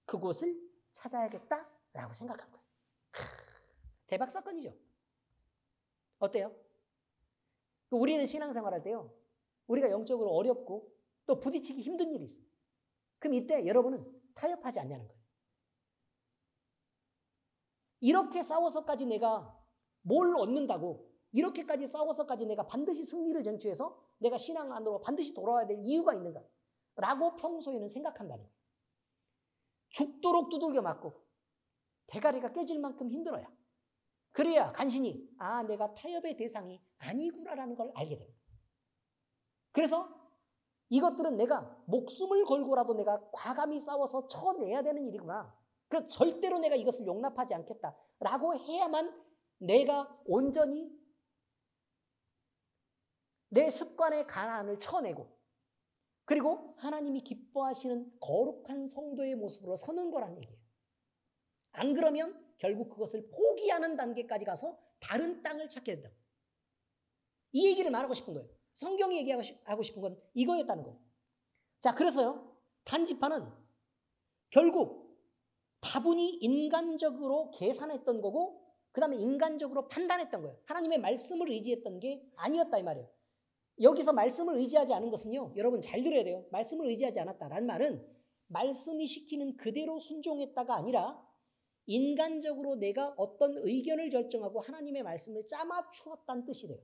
그곳을 찾아야겠다라고 생각한 거예요. 대박 사건이죠. 어때요? 우리는 신앙생활 할 때요, 우리가 영적으로 어렵고 또 부딪히기 힘든 일이 있어요. 그럼 이때 여러분은 타협하지 않냐는 거예요. 이렇게 싸워서까지 내가 뭘 얻는다고, 이렇게까지 싸워서까지 내가 반드시 승리를 쟁취해서 내가 신앙 안으로 반드시 돌아와야 될 이유가 있는가 라고 평소에는 생각한다는 거예요. 죽도록 두들겨 맞고 대가리가 깨질 만큼 힘들어야, 그래야 간신히 내가 타협의 대상이 아니구나라는 걸 알게 됩니다. 그래서 이것들은 내가 목숨을 걸고라도 내가 과감히 싸워서 쳐내야 되는 일이구나, 그래서 절대로 내가 이것을 용납하지 않겠다라고 해야만 내가 온전히 내 습관의 가난을 쳐내고, 그리고 하나님이 기뻐하시는 거룩한 성도의 모습으로 서는 거란 얘기예요. 안 그러면 결국 그것을 포기하는 단계까지 가서 다른 땅을 찾게 된다. 이 얘기를 말하고 싶은 거예요. 성경이 얘기하고 싶은 건 이거였다는 거예요. 자, 그래서요, 단지파는 결국 다분히 인간적으로 계산했던 거고, 그 다음에 인간적으로 판단했던 거예요. 하나님의 말씀을 의지했던 게 아니었다 이 말이에요. 여기서 말씀을 의지하지 않은 것은요, 여러분 잘 들어야 돼요. 말씀을 의지하지 않았다라는 말은 말씀이 시키는 그대로 순종했다가 아니라 인간적으로 내가 어떤 의견을 결정하고 하나님의 말씀을 짜맞추었다는 뜻이 돼요.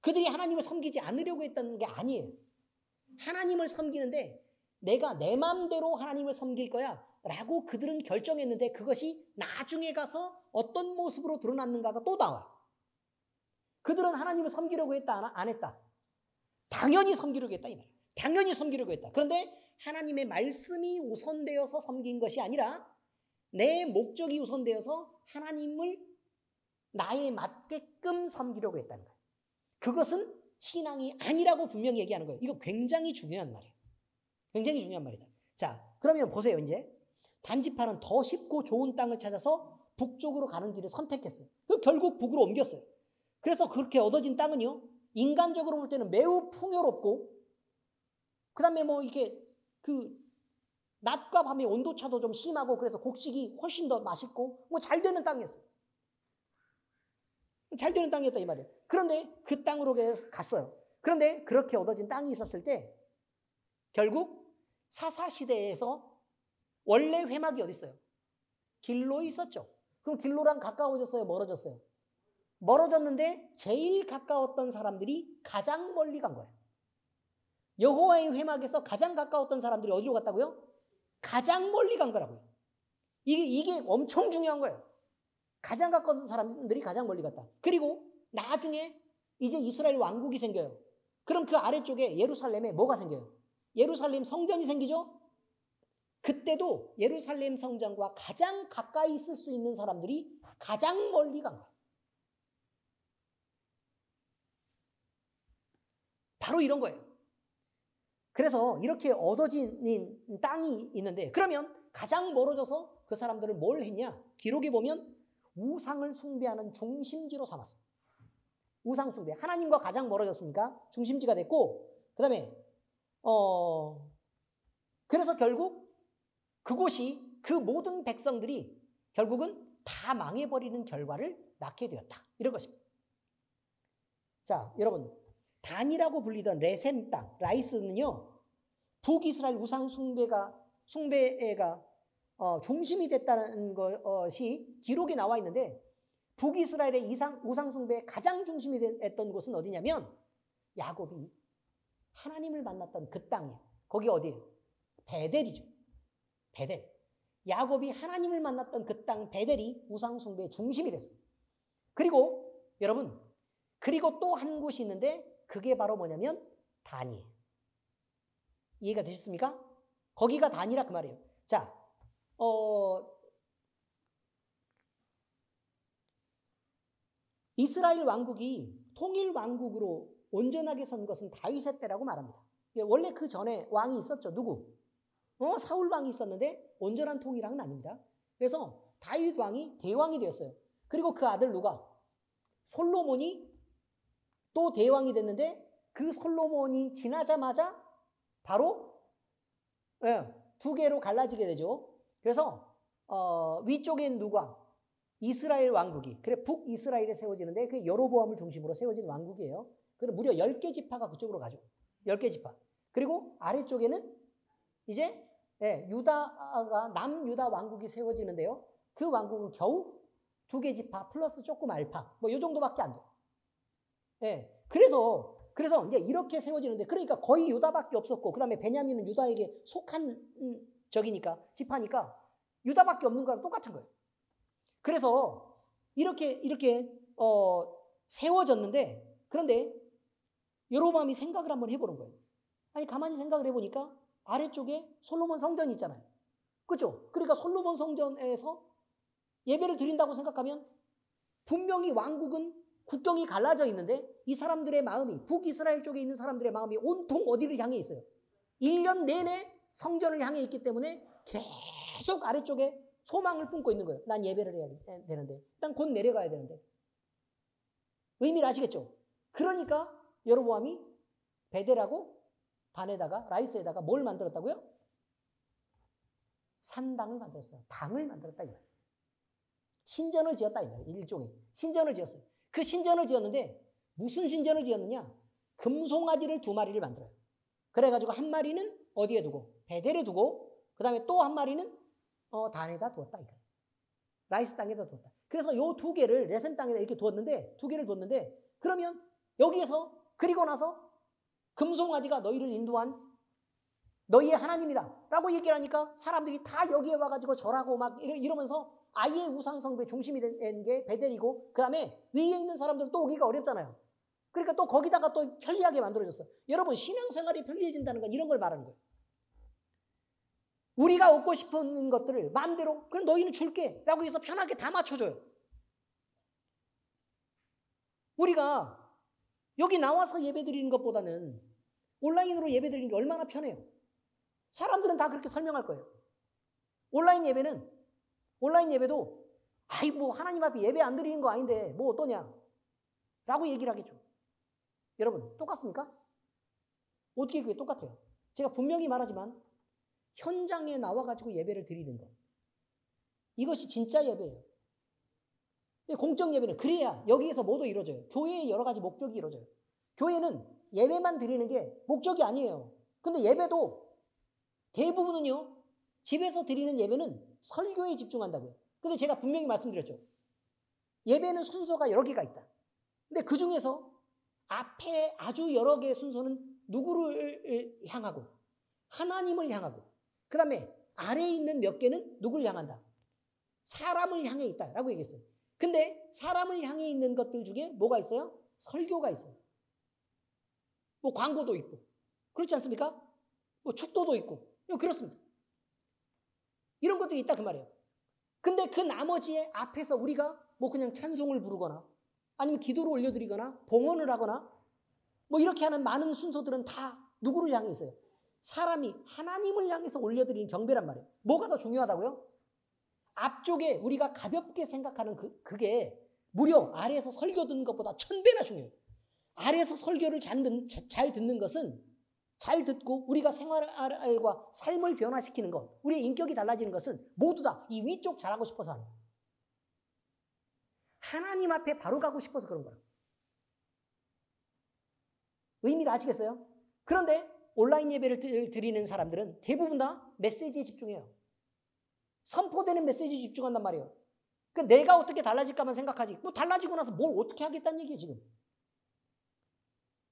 그들이 하나님을 섬기지 않으려고 했다는 게 아니에요. 하나님을 섬기는데 내가 내 마음대로 하나님을 섬길 거야 라고 그들은 결정했는데 그것이 나중에 가서 어떤 모습으로 드러났는가가 또 나와. 그들은 하나님을 섬기려고 했다 안 했다? 당연히 섬기려고 했다 이 말이에요. 당연히 섬기려고 했다. 그런데 하나님의 말씀이 우선되어서 섬긴 것이 아니라 내 목적이 우선되어서 하나님을 나에 맞게끔 섬기려고 했다는 거예요. 그것은 신앙이 아니라고 분명히 얘기하는 거예요. 이거 굉장히 중요한 말이에요. 굉장히 중요한 말이다. 자, 그러면 보세요. 이제 단지파는 더 쉽고 좋은 땅을 찾아서 북쪽으로 가는 길을 선택했어요. 결국 북으로 옮겼어요. 그래서 그렇게 얻어진 땅은요, 인간적으로 볼 때는 매우 풍요롭고, 그 다음에 뭐 이게 낮과 밤의 온도차도 좀 심하고, 그래서 곡식이 훨씬 더 맛있고, 뭐 잘 되는 땅이었어요. 잘 되는 땅이었다 이 말이에요. 그런데 그 땅으로 갔어요. 그런데 그렇게 얻어진 땅이 있었을 때 결국 사사시대에서 원래 회막이 어디 있어요? 길로에 있었죠. 그럼 길로랑 가까워졌어요? 멀어졌어요? 멀어졌는데 제일 가까웠던 사람들이 가장 멀리 간 거예요. 여호와의 회막에서 가장 가까웠던 사람들이 어디로 갔다고요? 가장 멀리 간 거라고요. 이게 엄청 중요한 거예요. 가장 가까운 사람들이 가장 멀리 갔다. 그리고 나중에 이제 이스라엘 왕국이 생겨요. 그럼 그 아래쪽에 예루살렘에 뭐가 생겨요? 예루살렘 성전이 생기죠? 그때도 예루살렘 성전과 가장 가까이 있을 수 있는 사람들이 가장 멀리 간 거예요. 바로 이런 거예요. 그래서 이렇게 얻어진 땅이 있는데, 그러면 가장 멀어져서 그 사람들은 뭘 했냐? 기록에 보면 우상을 숭배하는 중심지로 삼았어요. 우상 숭배. 하나님과 가장 멀어졌으니까 중심지가 됐고, 그 다음에 그래서 결국 그곳이 그 모든 백성들이 결국은 다 망해버리는 결과를 낳게 되었다. 이런 것입니다. 자, 여러분, 단이라고 불리던 레셈 땅, 라이스는요, 북이스라엘 우상 숭배가 중심이 됐다는 것이 기록에 나와 있는데, 북이스라엘의 우상 숭배의 가장 중심이 됐던 곳은 어디냐면 야곱이 하나님을 만났던 그 땅이에요. 거기 어디예요? 베델이죠. 베델. 야곱이 하나님을 만났던 그 땅 베델이 우상 숭배의 중심이 됐어요. 그리고 여러분, 그리고 또 한 곳이 있는데 그게 바로 뭐냐면 단이에요. 이해가 되셨습니까? 거기가 단이라 그 말이에요. 자, 이스라엘 왕국이 통일 왕국으로 온전하게 선 것은 다윗의 때라고 말합니다. 원래 그 전에 왕이 있었죠. 누구? 사울 왕이 있었는데 온전한 통일왕은 아닙니다. 그래서 다윗 왕이 대왕이 되었어요. 그리고 그 아들 누가? 솔로몬이 또 대왕이 됐는데 그 솔로몬이 지나자마자 바로 두 개로 갈라지게 되죠. 그래서 위쪽엔 누가? 이스라엘 왕국이. 그래 북이스라엘에 세워지는데 그 여로보암을 중심으로 세워진 왕국이에요. 그럼 무려 10개 지파가 그쪽으로 가죠. 10개 지파. 그리고 아래쪽에는 이제 유다가 남유다 왕국이 세워지는데요. 그 왕국은 겨우 2개 지파 플러스 조금 알파. 뭐 이 정도밖에 안 돼요. 그래서 이제 이렇게 세워지는데, 그러니까 거의 유다밖에 없었고, 그 다음에 베냐민은 유다에게 속한 적이니까, 지파니까 유다밖에 없는 거랑 똑같은 거예요. 그래서 이렇게 세워졌는데, 그런데 여로보암이 생각을 한번 해보는 거예요. 아니 가만히 생각을 해보니까 아래쪽에 솔로몬 성전이 있잖아요. 그렇죠? 그러니까 솔로몬 성전에서 예배를 드린다고 생각하면 분명히 왕국은 국경이 갈라져 있는데 이 사람들의 마음이, 북이스라엘 쪽에 있는 사람들의 마음이 온통 어디를 향해 있어요? 1년 내내 성전을 향해 있기 때문에 계속 아래쪽에 소망을 품고 있는 거예요. 난 예배를 해야 되는데, 난 곧 내려가야 되는데. 의미를 아시겠죠? 그러니까 여로보암이 베델하고 반에다가 라이스에다가 뭘 만들었다고요? 산당을 만들었어요. 당을 만들었다 이 말이에요. 신전을 지었다 이 말이에요. 일종의 신전을 지었어요. 그 신전을 지었는데 무슨 신전을 지었느냐? 금송아지를 2마리를 만들어요. 그래가지고 한 마리는 어디에 두고? 베델에 두고, 그 다음에 또 한 마리는 단에다 두었다 이거예요. 라이스 땅에다 두었다. 그래서 요 2개를 레센 땅에다 이렇게 두었는데, 2개를 두었는데, 그러면 여기에서 그리고 나서 금송아지가 너희를 인도한 너희의 하나님이다 라고 얘기를 하니까 사람들이 다 여기에 와가지고 절하고 막 이러면서 아예 우상성배 중심이 된 게 베델이고, 그 다음에 위에 있는 사람들은 또 오기가 어렵잖아요. 그러니까 또 거기다가 또 편리하게 만들어졌어. 여러분, 신앙생활이 편리해진다는 건 이런 걸 말하는 거예요. 우리가 얻고 싶은 것들을 마음대로 그럼 너희는 줄게 라고 해서 편하게 다 맞춰줘요. 우리가 여기 나와서 예배드리는 것보다는 온라인으로 예배드리는 게 얼마나 편해요. 사람들은 다 그렇게 설명할 거예요. 온라인 예배도 아이 뭐 하나님 앞에 예배 안 드리는 거 아닌데 뭐 어떠냐 라고 얘기를 하겠죠. 여러분 똑같습니까? 어떻게 그게 똑같아요? 제가 분명히 말하지만 현장에 나와가지고 예배를 드리는 것, 이것이 진짜 예배예요. 공적 예배는 그래야 여기에서 뭐도 이루어져요. 교회의 여러 가지 목적이 이루어져요. 교회는 예배만 드리는 게 목적이 아니에요. 근데 예배도 대부분은요, 집에서 드리는 예배는 설교에 집중한다고요. 근데 제가 분명히 말씀드렸죠. 예배는 순서가 여러 개가 있다. 근데 그 중에서 앞에 아주 여러 개의 순서는 누구를 향하고 하나님을 향하고, 그 다음에 아래에 있는 몇 개는 누구를 향한다? 사람을 향해 있다라고 얘기했어요. 근데 사람을 향해 있는 것들 중에 뭐가 있어요? 설교가 있어요. 뭐 광고도 있고, 그렇지 않습니까? 뭐 축도도 있고, 그렇습니다. 이런 것들이 있다 그 말이에요. 근데 그 나머지에 앞에서 우리가 뭐 그냥 찬송을 부르거나 아니면 기도를 올려드리거나 봉헌을 하거나 뭐 이렇게 하는 많은 순서들은 다 누구를 향해 있어요? 사람이 하나님을 향해서 올려드리는 경배란 말이에요. 뭐가 더 중요하다고요? 앞쪽에 우리가 가볍게 생각하는 그게 무려 아래에서 설교 듣는 것보다 1000배나 중요해요. 아래에서 설교를 잘 듣는 것은, 잘 듣고 우리가 생활과 삶을 변화시키는 것, 우리의 인격이 달라지는 것은 모두 다 이 위쪽 잘하고 싶어서 하는 거예요. 하나님 앞에 바로 가고 싶어서 그런 거예요. 의미를 아시겠어요? 그런데 온라인 예배를 드리는 사람들은 대부분 다 메시지에 집중해요. 선포되는 메시지에 집중한단 말이에요. 그러니까 내가 어떻게 달라질까만 생각하지, 뭐 달라지고 나서 뭘 어떻게 하겠다는 얘기예요 지금.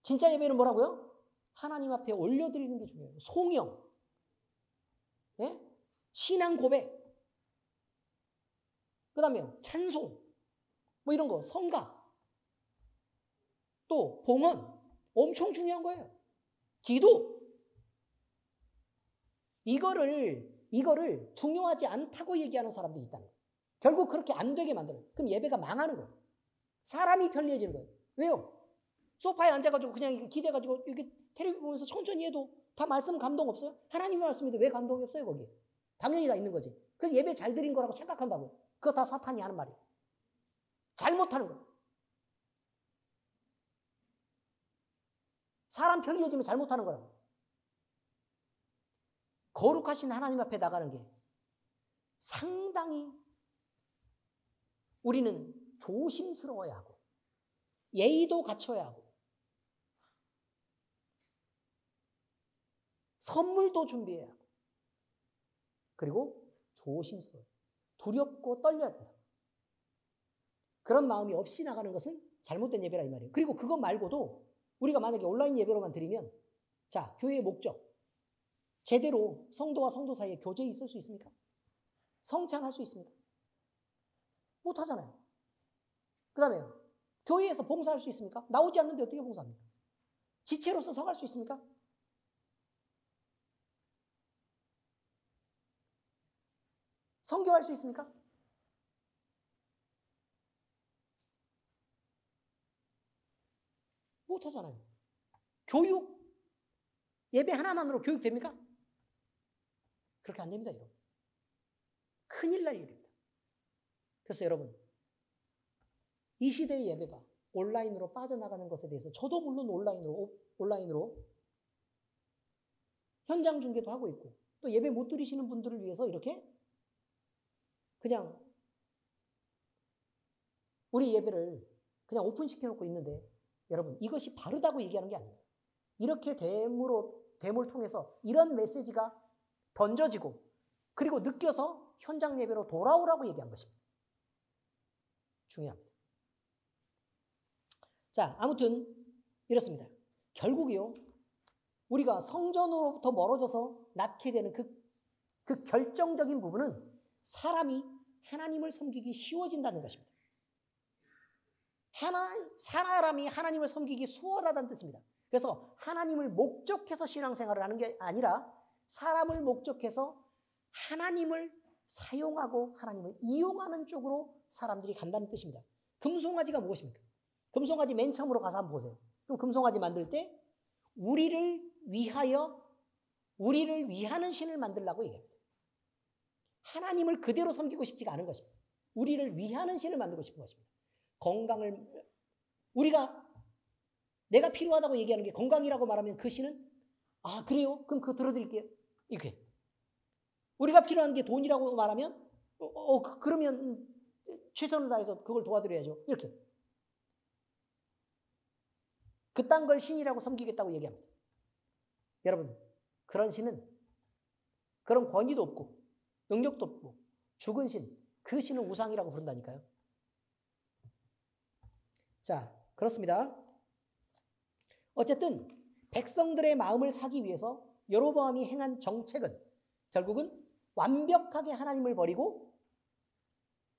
진짜 예배는 뭐라고요? 하나님 앞에 올려드리는 게 중요해요. 송영, 예? 신앙 고백, 그 다음에 찬송, 뭐 이런 거, 성가, 또 봉헌, 엄청 중요한 거예요. 기도. 이거를 중요하지 않다고 얘기하는 사람들이 있다는 거예요. 결국 그렇게 안 되게 만들어요. 그럼 예배가 망하는 거예요. 사람이 편리해지는 거예요. 왜요? 소파에 앉아가지고 그냥 기대가지고 이렇게 텔레비전 보면서 천천히 해도 다 말씀 감동 없어요? 하나님의 말씀인데 왜 감동이 없어요 거기에? 당연히 다 있는 거지. 그래서 예배 잘 드린 거라고 착각한다고요. 그거 다 사탄이 하는 말이에요. 잘못하는 거예요. 사람 편리해지면 잘못하는 거라고. 거룩하신 하나님 앞에 나가는 게 상당히 우리는 조심스러워야 하고 예의도 갖춰야 하고 선물도 준비해야 하고 그리고 조심스러워요. 두렵고 떨려야 된다. 그런 마음이 없이 나가는 것은 잘못된 예배라 이 말이에요. 그리고 그것 말고도 우리가 만약에 온라인 예배로만 드리면, 자, 교회의 목적, 제대로 성도와 성도 사이에 교제가 있을 수 있습니까? 성찬할 수 있습니까? 못하잖아요. 그 다음에 교회에서 봉사할 수 있습니까? 나오지 않는데 어떻게 봉사합니까? 지체로서 서갈 수 있습니까? 선교할 수 있습니까? 못하잖아요. 교육, 예배 하나만으로 교육됩니까? 그렇게 안 됩니다, 여러분. 큰일 날 일입니다. 그래서 여러분, 이 시대의 예배가 온라인으로 빠져나가는 것에 대해서 저도 물론 온라인으로 현장 중계도 하고 있고 또 예배 못 드리시는 분들을 위해서 이렇게 그냥 우리 예배를 그냥 오픈시켜 놓고 있는데 여러분 이것이 바르다고 얘기하는 게 아닙니다. 이렇게 됨을 통해서 이런 메시지가 던져지고 그리고 느껴서 현장 예배로 돌아오라고 얘기한 것입니다. 중요합니다. 자, 아무튼 이렇습니다. 결국이요. 우리가 성전으로부터 멀어져서 낳게 되는 그 결정적인 부분은 사람이 하나님을 섬기기 쉬워진다는 것입니다. 사람이 하나님을 섬기기 수월하다는 뜻입니다. 그래서 하나님을 목적해서 신앙생활을 하는 게 아니라 사람을 목적해서 하나님을 사용하고 하나님을 이용하는 쪽으로 사람들이 간다는 뜻입니다. 금송아지가 무엇입니까? 금송아지 맨 처음으로 가서 한번 보세요. 그럼 금송아지 만들 때 우리를 위하는 신을 만들라고 얘기합니다. 하나님을 그대로 섬기고 싶지가 않은 것입니다. 우리를 위하는 신을 만들고 싶은 것입니다. 내가 필요하다고 얘기하는 게 건강이라고 말하면 그 신은 아 그래요? 그럼 그거 들어드릴게요. 이렇게. 우리가 필요한 게 돈이라고 말하면 그러면 최선을 다해서 그걸 도와드려야죠. 이렇게. 그딴 걸 신이라고 섬기겠다고 얘기합니다. 여러분 그런 신은 그런 권위도 없고 능력도 없고 죽은 신, 그 신은 우상이라고 부른다니까요. 자, 그렇습니다. 어쨌든 백성들의 마음을 사기 위해서 여로보암이 행한 정책은 결국은 완벽하게 하나님을 버리고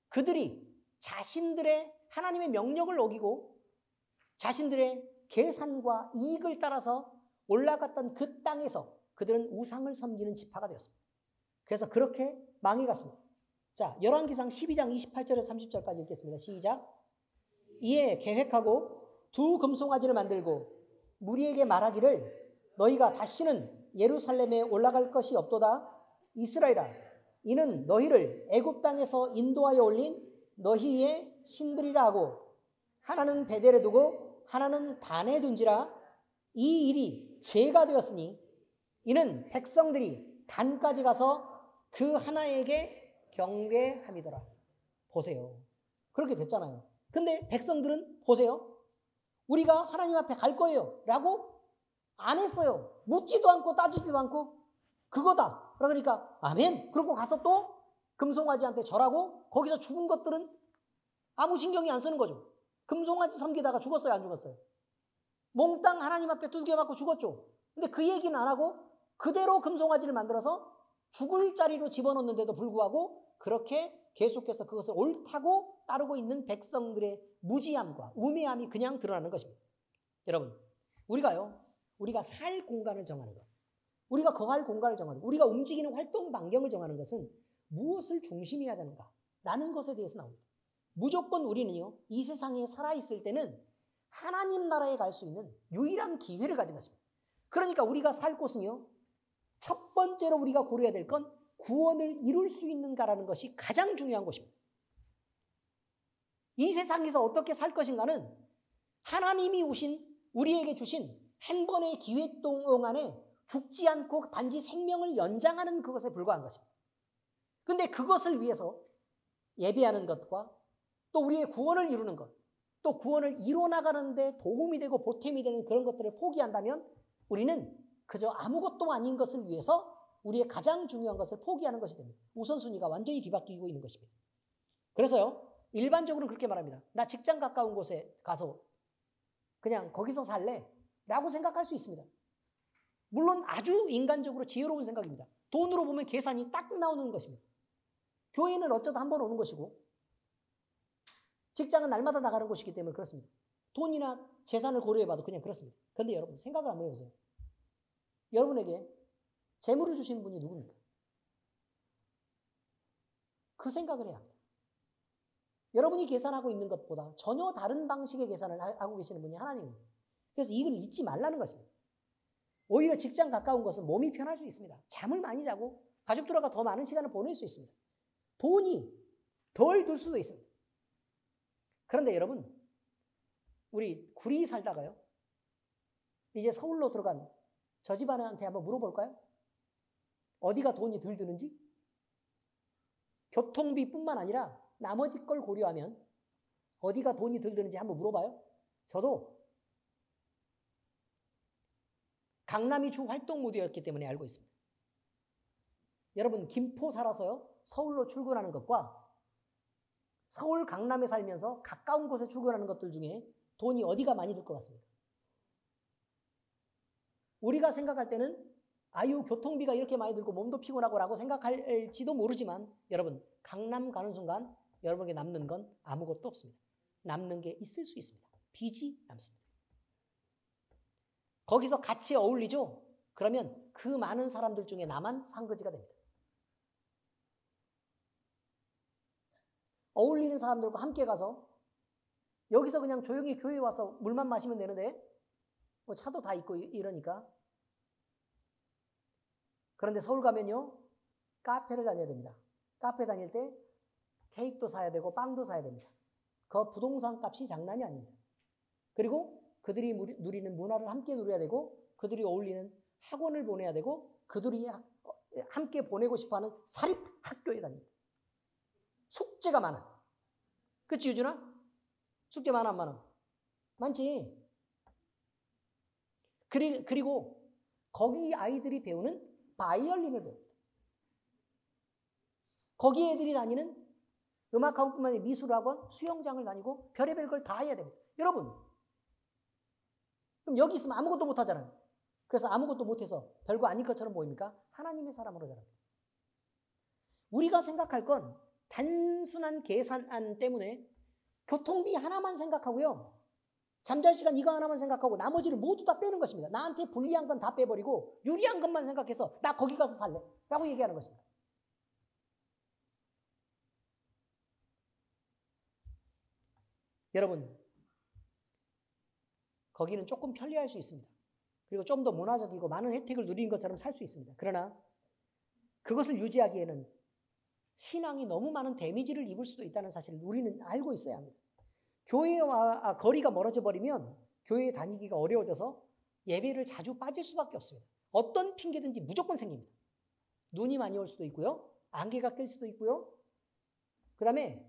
그들이 자신들의 하나님의 명령을 어기고 자신들의 계산과 이익을 따라서 올라갔던 그 땅에서 그들은 우상을 섬기는 지파가 되었습니다. 그래서 그렇게 망해갔습니다. 자, 열왕기상 12장 28절에서 30절까지 읽겠습니다. 시작. 이에 계획하고 두 금송아지를 만들고 무리에게 말하기를 너희가 다시는 예루살렘에 올라갈 것이 없도다. 이스라엘아, 이는 너희를 애굽 땅에서 인도하여 올린 너희의 신들이라 하고 하나는 베델에 두고 하나는 단에 둔지라. 이 일이 죄가 되었으니 이는 백성들이 단까지 가서 그 하나에게 경배함이더라. 보세요. 그렇게 됐잖아요. 근데 백성들은 보세요. 우리가 하나님 앞에 갈 거예요 라고 안 했어요. 묻지도 않고 따지지도 않고 그거다. 그러니까 아멘. 그러고 가서 또 금송아지한테 절하고 거기서 죽은 것들은 아무 신경이 안 쓰는 거죠. 금송아지 섬기다가 죽었어요, 안 죽었어요? 몽땅 하나님 앞에 두들겨 맞고 죽었죠. 근데 그 얘기는 안 하고 그대로 금송아지를 만들어서 죽을 자리로 집어넣는데도 불구하고 그렇게 계속해서 그것을 옳다고 따르고 있는 백성들의 무지함과 우매함이 그냥 드러나는 것입니다. 여러분, 우리가 살 공간을 정하는 것, 우리가 거할 공간을 정하는 것, 우리가 움직이는 활동 반경을 정하는 것은 무엇을 중심해야 되는가 라는 것에 대해서 나옵니다. 무조건 우리는요, 이 세상에 살아있을 때는 하나님 나라에 갈 수 있는 유일한 기회를 가진 것입니다. 그러니까 우리가 살 곳은요, 첫 번째로 우리가 고려해야 될 건 구원을 이룰 수 있는가라는 것이 가장 중요한 것입니다. 이 세상에서 어떻게 살 것인가는 하나님이 우리에게 주신 한 번의 기회 동안에 죽지 않고 단지 생명을 연장하는 그것에 불과한 것입니다. 근데 그것을 위해서 예배하는 것과 또 우리의 구원을 이루는 것, 또 구원을 이뤄나가는데 도움이 되고 보탬이 되는 그런 것들을 포기한다면 우리는 그저 아무것도 아닌 것을 위해서 우리의 가장 중요한 것을 포기하는 것이 됩니다. 우선순위가 완전히 뒤바뀌고 있는 것입니다. 그래서요, 일반적으로는 그렇게 말합니다. 나 직장 가까운 곳에 가서 그냥 거기서 살래 라고 생각할 수 있습니다. 물론 아주 인간적으로 지혜로운 생각입니다. 돈으로 보면 계산이 딱 나오는 것입니다. 교회는 어쩌다 한 번 오는 것이고 직장은 날마다 나가는 곳이기 때문에 그렇습니다. 돈이나 재산을 고려해봐도 그냥 그렇습니다. 그런데 여러분 생각을 한번 해보세요. 여러분에게 재물을 주시는 분이 누굽니까? 그 생각을 해야 합니다. 여러분이 계산하고 있는 것보다 전혀 다른 방식의 계산을 하고 계시는 분이 하나님입니다. 그래서 이걸 잊지 말라는 것입니다. 오히려 직장 가까운 것은 몸이 편할 수 있습니다. 잠을 많이 자고 가족들과 더 많은 시간을 보낼 수 있습니다. 돈이 덜 들 수도 있습니다. 그런데 여러분, 우리 구리 살다가요, 이제 서울로 들어간 저 집안한테 한번 물어볼까요? 어디가 돈이 덜 드는지? 교통비뿐만 아니라 나머지 걸 고려하면 어디가 돈이 덜 드는지 한번 물어봐요. 저도 강남이 주 활동 무대였기 때문에 알고 있습니다. 여러분, 김포 살아서요, 서울로 출근하는 것과 서울 강남에 살면서 가까운 곳에 출근하는 것들 중에 돈이 어디가 많이 들 것 같습니까? 우리가 생각할 때는 아유, 교통비가 이렇게 많이 들고 몸도 피곤하고 라고 생각할지도 모르지만 여러분, 강남 가는 순간 여러분에게 남는 건 아무것도 없습니다. 남는 게 있을 수 있습니다. 빚이 남습니다. 거기서 같이 어울리죠? 그러면 그 많은 사람들 중에 나만 상거지가 됩니다. 어울리는 사람들과 함께 가서 여기서 그냥 조용히 교회에 와서 물만 마시면 되는데 뭐 차도 다 있고 이러니까. 그런데 서울 가면요, 카페를 다녀야 됩니다. 카페 다닐 때 케이크도 사야 되고 빵도 사야 됩니다. 그 부동산 값이 장난이 아닙니다. 그리고 그들이 누리는 문화를 함께 누려야 되고 그들이 어울리는 학원을 보내야 되고 그들이 함께 보내고 싶어하는 사립학교에 다닙니다. 숙제가 많아. 그치, 유준아? 숙제 많아, 안 많아? 많지. 그리고 거기 아이들이 배우는 바이올린을 배웁니다. 거기 애들이 다니는 음악학원뿐만 아니라 미술학원, 수영장을 다니고 별의별 걸 다 해야 됩니다. 여러분, 그럼 여기 있으면 아무것도 못하잖아요. 그래서 아무것도 못해서 별거 아닐 것처럼 보입니까? 하나님의 사람으로 자랍니다. 우리가 생각할 건 단순한 계산안 때문에 교통비 하나만 생각하고요, 잠잘 시간 이거 하나만 생각하고 나머지를 모두 다 빼는 것입니다. 나한테 불리한 건 다 빼버리고 유리한 것만 생각해서 나 거기 가서 살래 라고 얘기하는 것입니다. 여러분, 거기는 조금 편리할 수 있습니다. 그리고 좀 더 문화적이고 많은 혜택을 누리는 것처럼 살 수 있습니다. 그러나 그것을 유지하기에는 신앙이 너무 많은 데미지를 입을 수도 있다는 사실을 우리는 알고 있어야 합니다. 교회와 거리가 멀어져 버리면 교회에 다니기가 어려워져서 예배를 자주 빠질 수밖에 없습니다. 어떤 핑계든지 무조건 생깁니다. 눈이 많이 올 수도 있고요, 안개가 낄 수도 있고요, 그 다음에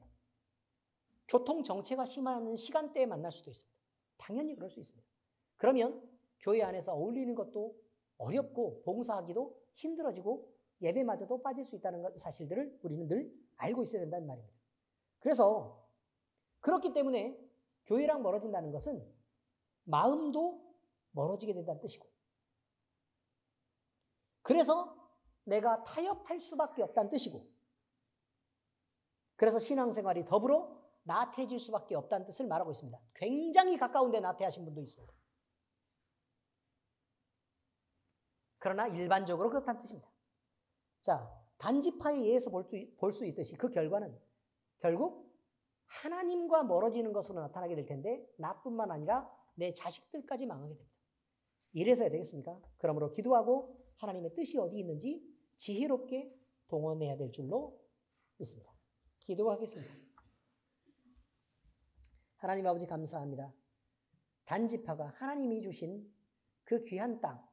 교통 정체가 심한 시간대에 만날 수도 있습니다. 당연히 그럴 수 있습니다. 그러면 교회 안에서 어울리는 것도 어렵고 봉사하기도 힘들어지고 예배마저도 빠질 수 있다는 사실들을 우리는 늘 알고 있어야 된다는 말입니다. 그래서 그렇기 때문에 교회랑 멀어진다는 것은 마음도 멀어지게 된다는 뜻이고, 그래서 내가 타협할 수밖에 없다는 뜻이고, 그래서 신앙생활이 더불어 나태해질 수밖에 없다는 뜻을 말하고 있습니다. 굉장히 가까운 데 나태하신 분도 있습니다. 그러나 일반적으로 그렇다는 뜻입니다. 자, 단지파에 의해서 볼 수 있듯이 그 결과는 결국 하나님과 멀어지는 것으로 나타나게 될 텐데 나뿐만 아니라 내 자식들까지 망하게 됩니다. 이래서 해야 되겠습니까? 그러므로 기도하고 하나님의 뜻이 어디 있는지 지혜롭게 동원해야 될 줄로 믿습니다. 기도하겠습니다. 하나님 아버지 감사합니다. 단지파가 하나님이 주신 그 귀한 땅,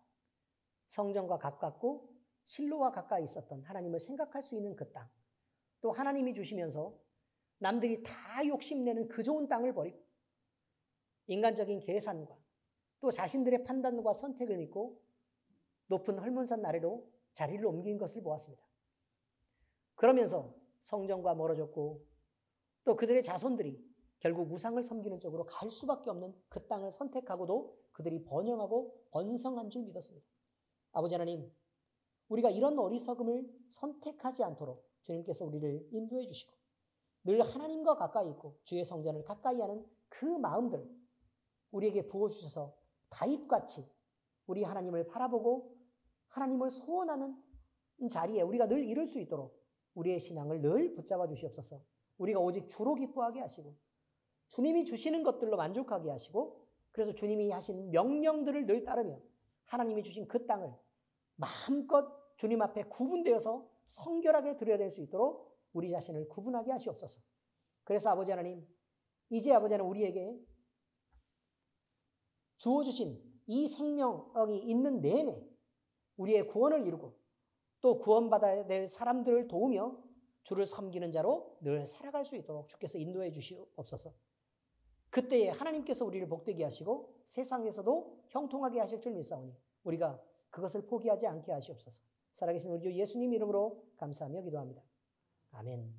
성전과 가깝고 실로와 가까이 있었던 하나님을 생각할 수 있는 그 땅, 또 하나님이 주시면서 남들이 다 욕심내는 그 좋은 땅을 버리고 인간적인 계산과 또 자신들의 판단과 선택을 믿고 높은 헐문산 아래로 자리를 옮긴 것을 보았습니다. 그러면서 성전과 멀어졌고 또 그들의 자손들이 결국 우상을 섬기는 쪽으로 갈 수밖에 없는 그 땅을 선택하고도 그들이 번영하고 번성한 줄 믿었습니다. 아버지 하나님, 우리가 이런 어리석음을 선택하지 않도록 주님께서 우리를 인도해 주시고 늘 하나님과 가까이 있고 주의 성전을 가까이 하는 그 마음들을 우리에게 부어주셔서 다윗같이 우리 하나님을 바라보고 하나님을 소원하는 자리에 우리가 늘 이룰 수 있도록 우리의 신앙을 늘 붙잡아 주시옵소서. 우리가 오직 주로 기뻐하게 하시고 주님이 주시는 것들로 만족하게 하시고 그래서 주님이 하신 명령들을 늘 따르며 하나님이 주신 그 땅을 마음껏 주님 앞에 구분되어서 성결하게 드려야 될 수 있도록 우리 자신을 구분하게 하시옵소서. 그래서 아버지 하나님, 이제 아버지 하나님 우리에게 주어주신 이 생명이 있는 내내 우리의 구원을 이루고 또 구원받아야 될 사람들을 도우며 주를 섬기는 자로 늘 살아갈 수 있도록 주께서 인도해 주시옵소서. 그때에 하나님께서 우리를 복되게 하시고 세상에서도 형통하게 하실 줄 믿사오니 우리가 그것을 포기하지 않게 하시옵소서. 살아계신 우리 주 예수님 이름으로 감사하며 기도합니다. 아멘.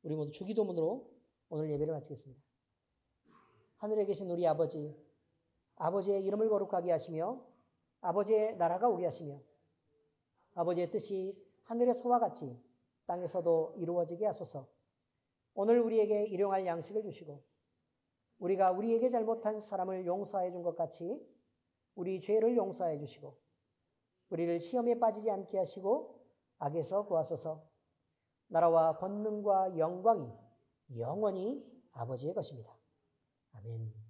우리 모두 주기도문으로 오늘 예배를 마치겠습니다. 하늘에 계신 우리 아버지, 아버지의 이름을 거룩하게 하시며 아버지의 나라가 오게 하시며 아버지의 뜻이 하늘에서와 같이 땅에서도 이루어지게 하소서. 오늘 우리에게 일용할 양식을 주시고 우리가 우리에게 잘못한 사람을 용서해 준 것 같이 우리 죄를 용서해 주시고 우리를 시험에 빠지지 않게 하시고 악에서 구하소서. 나라와 권능과 영광이 영원히 아버지의 것입니다. 아멘.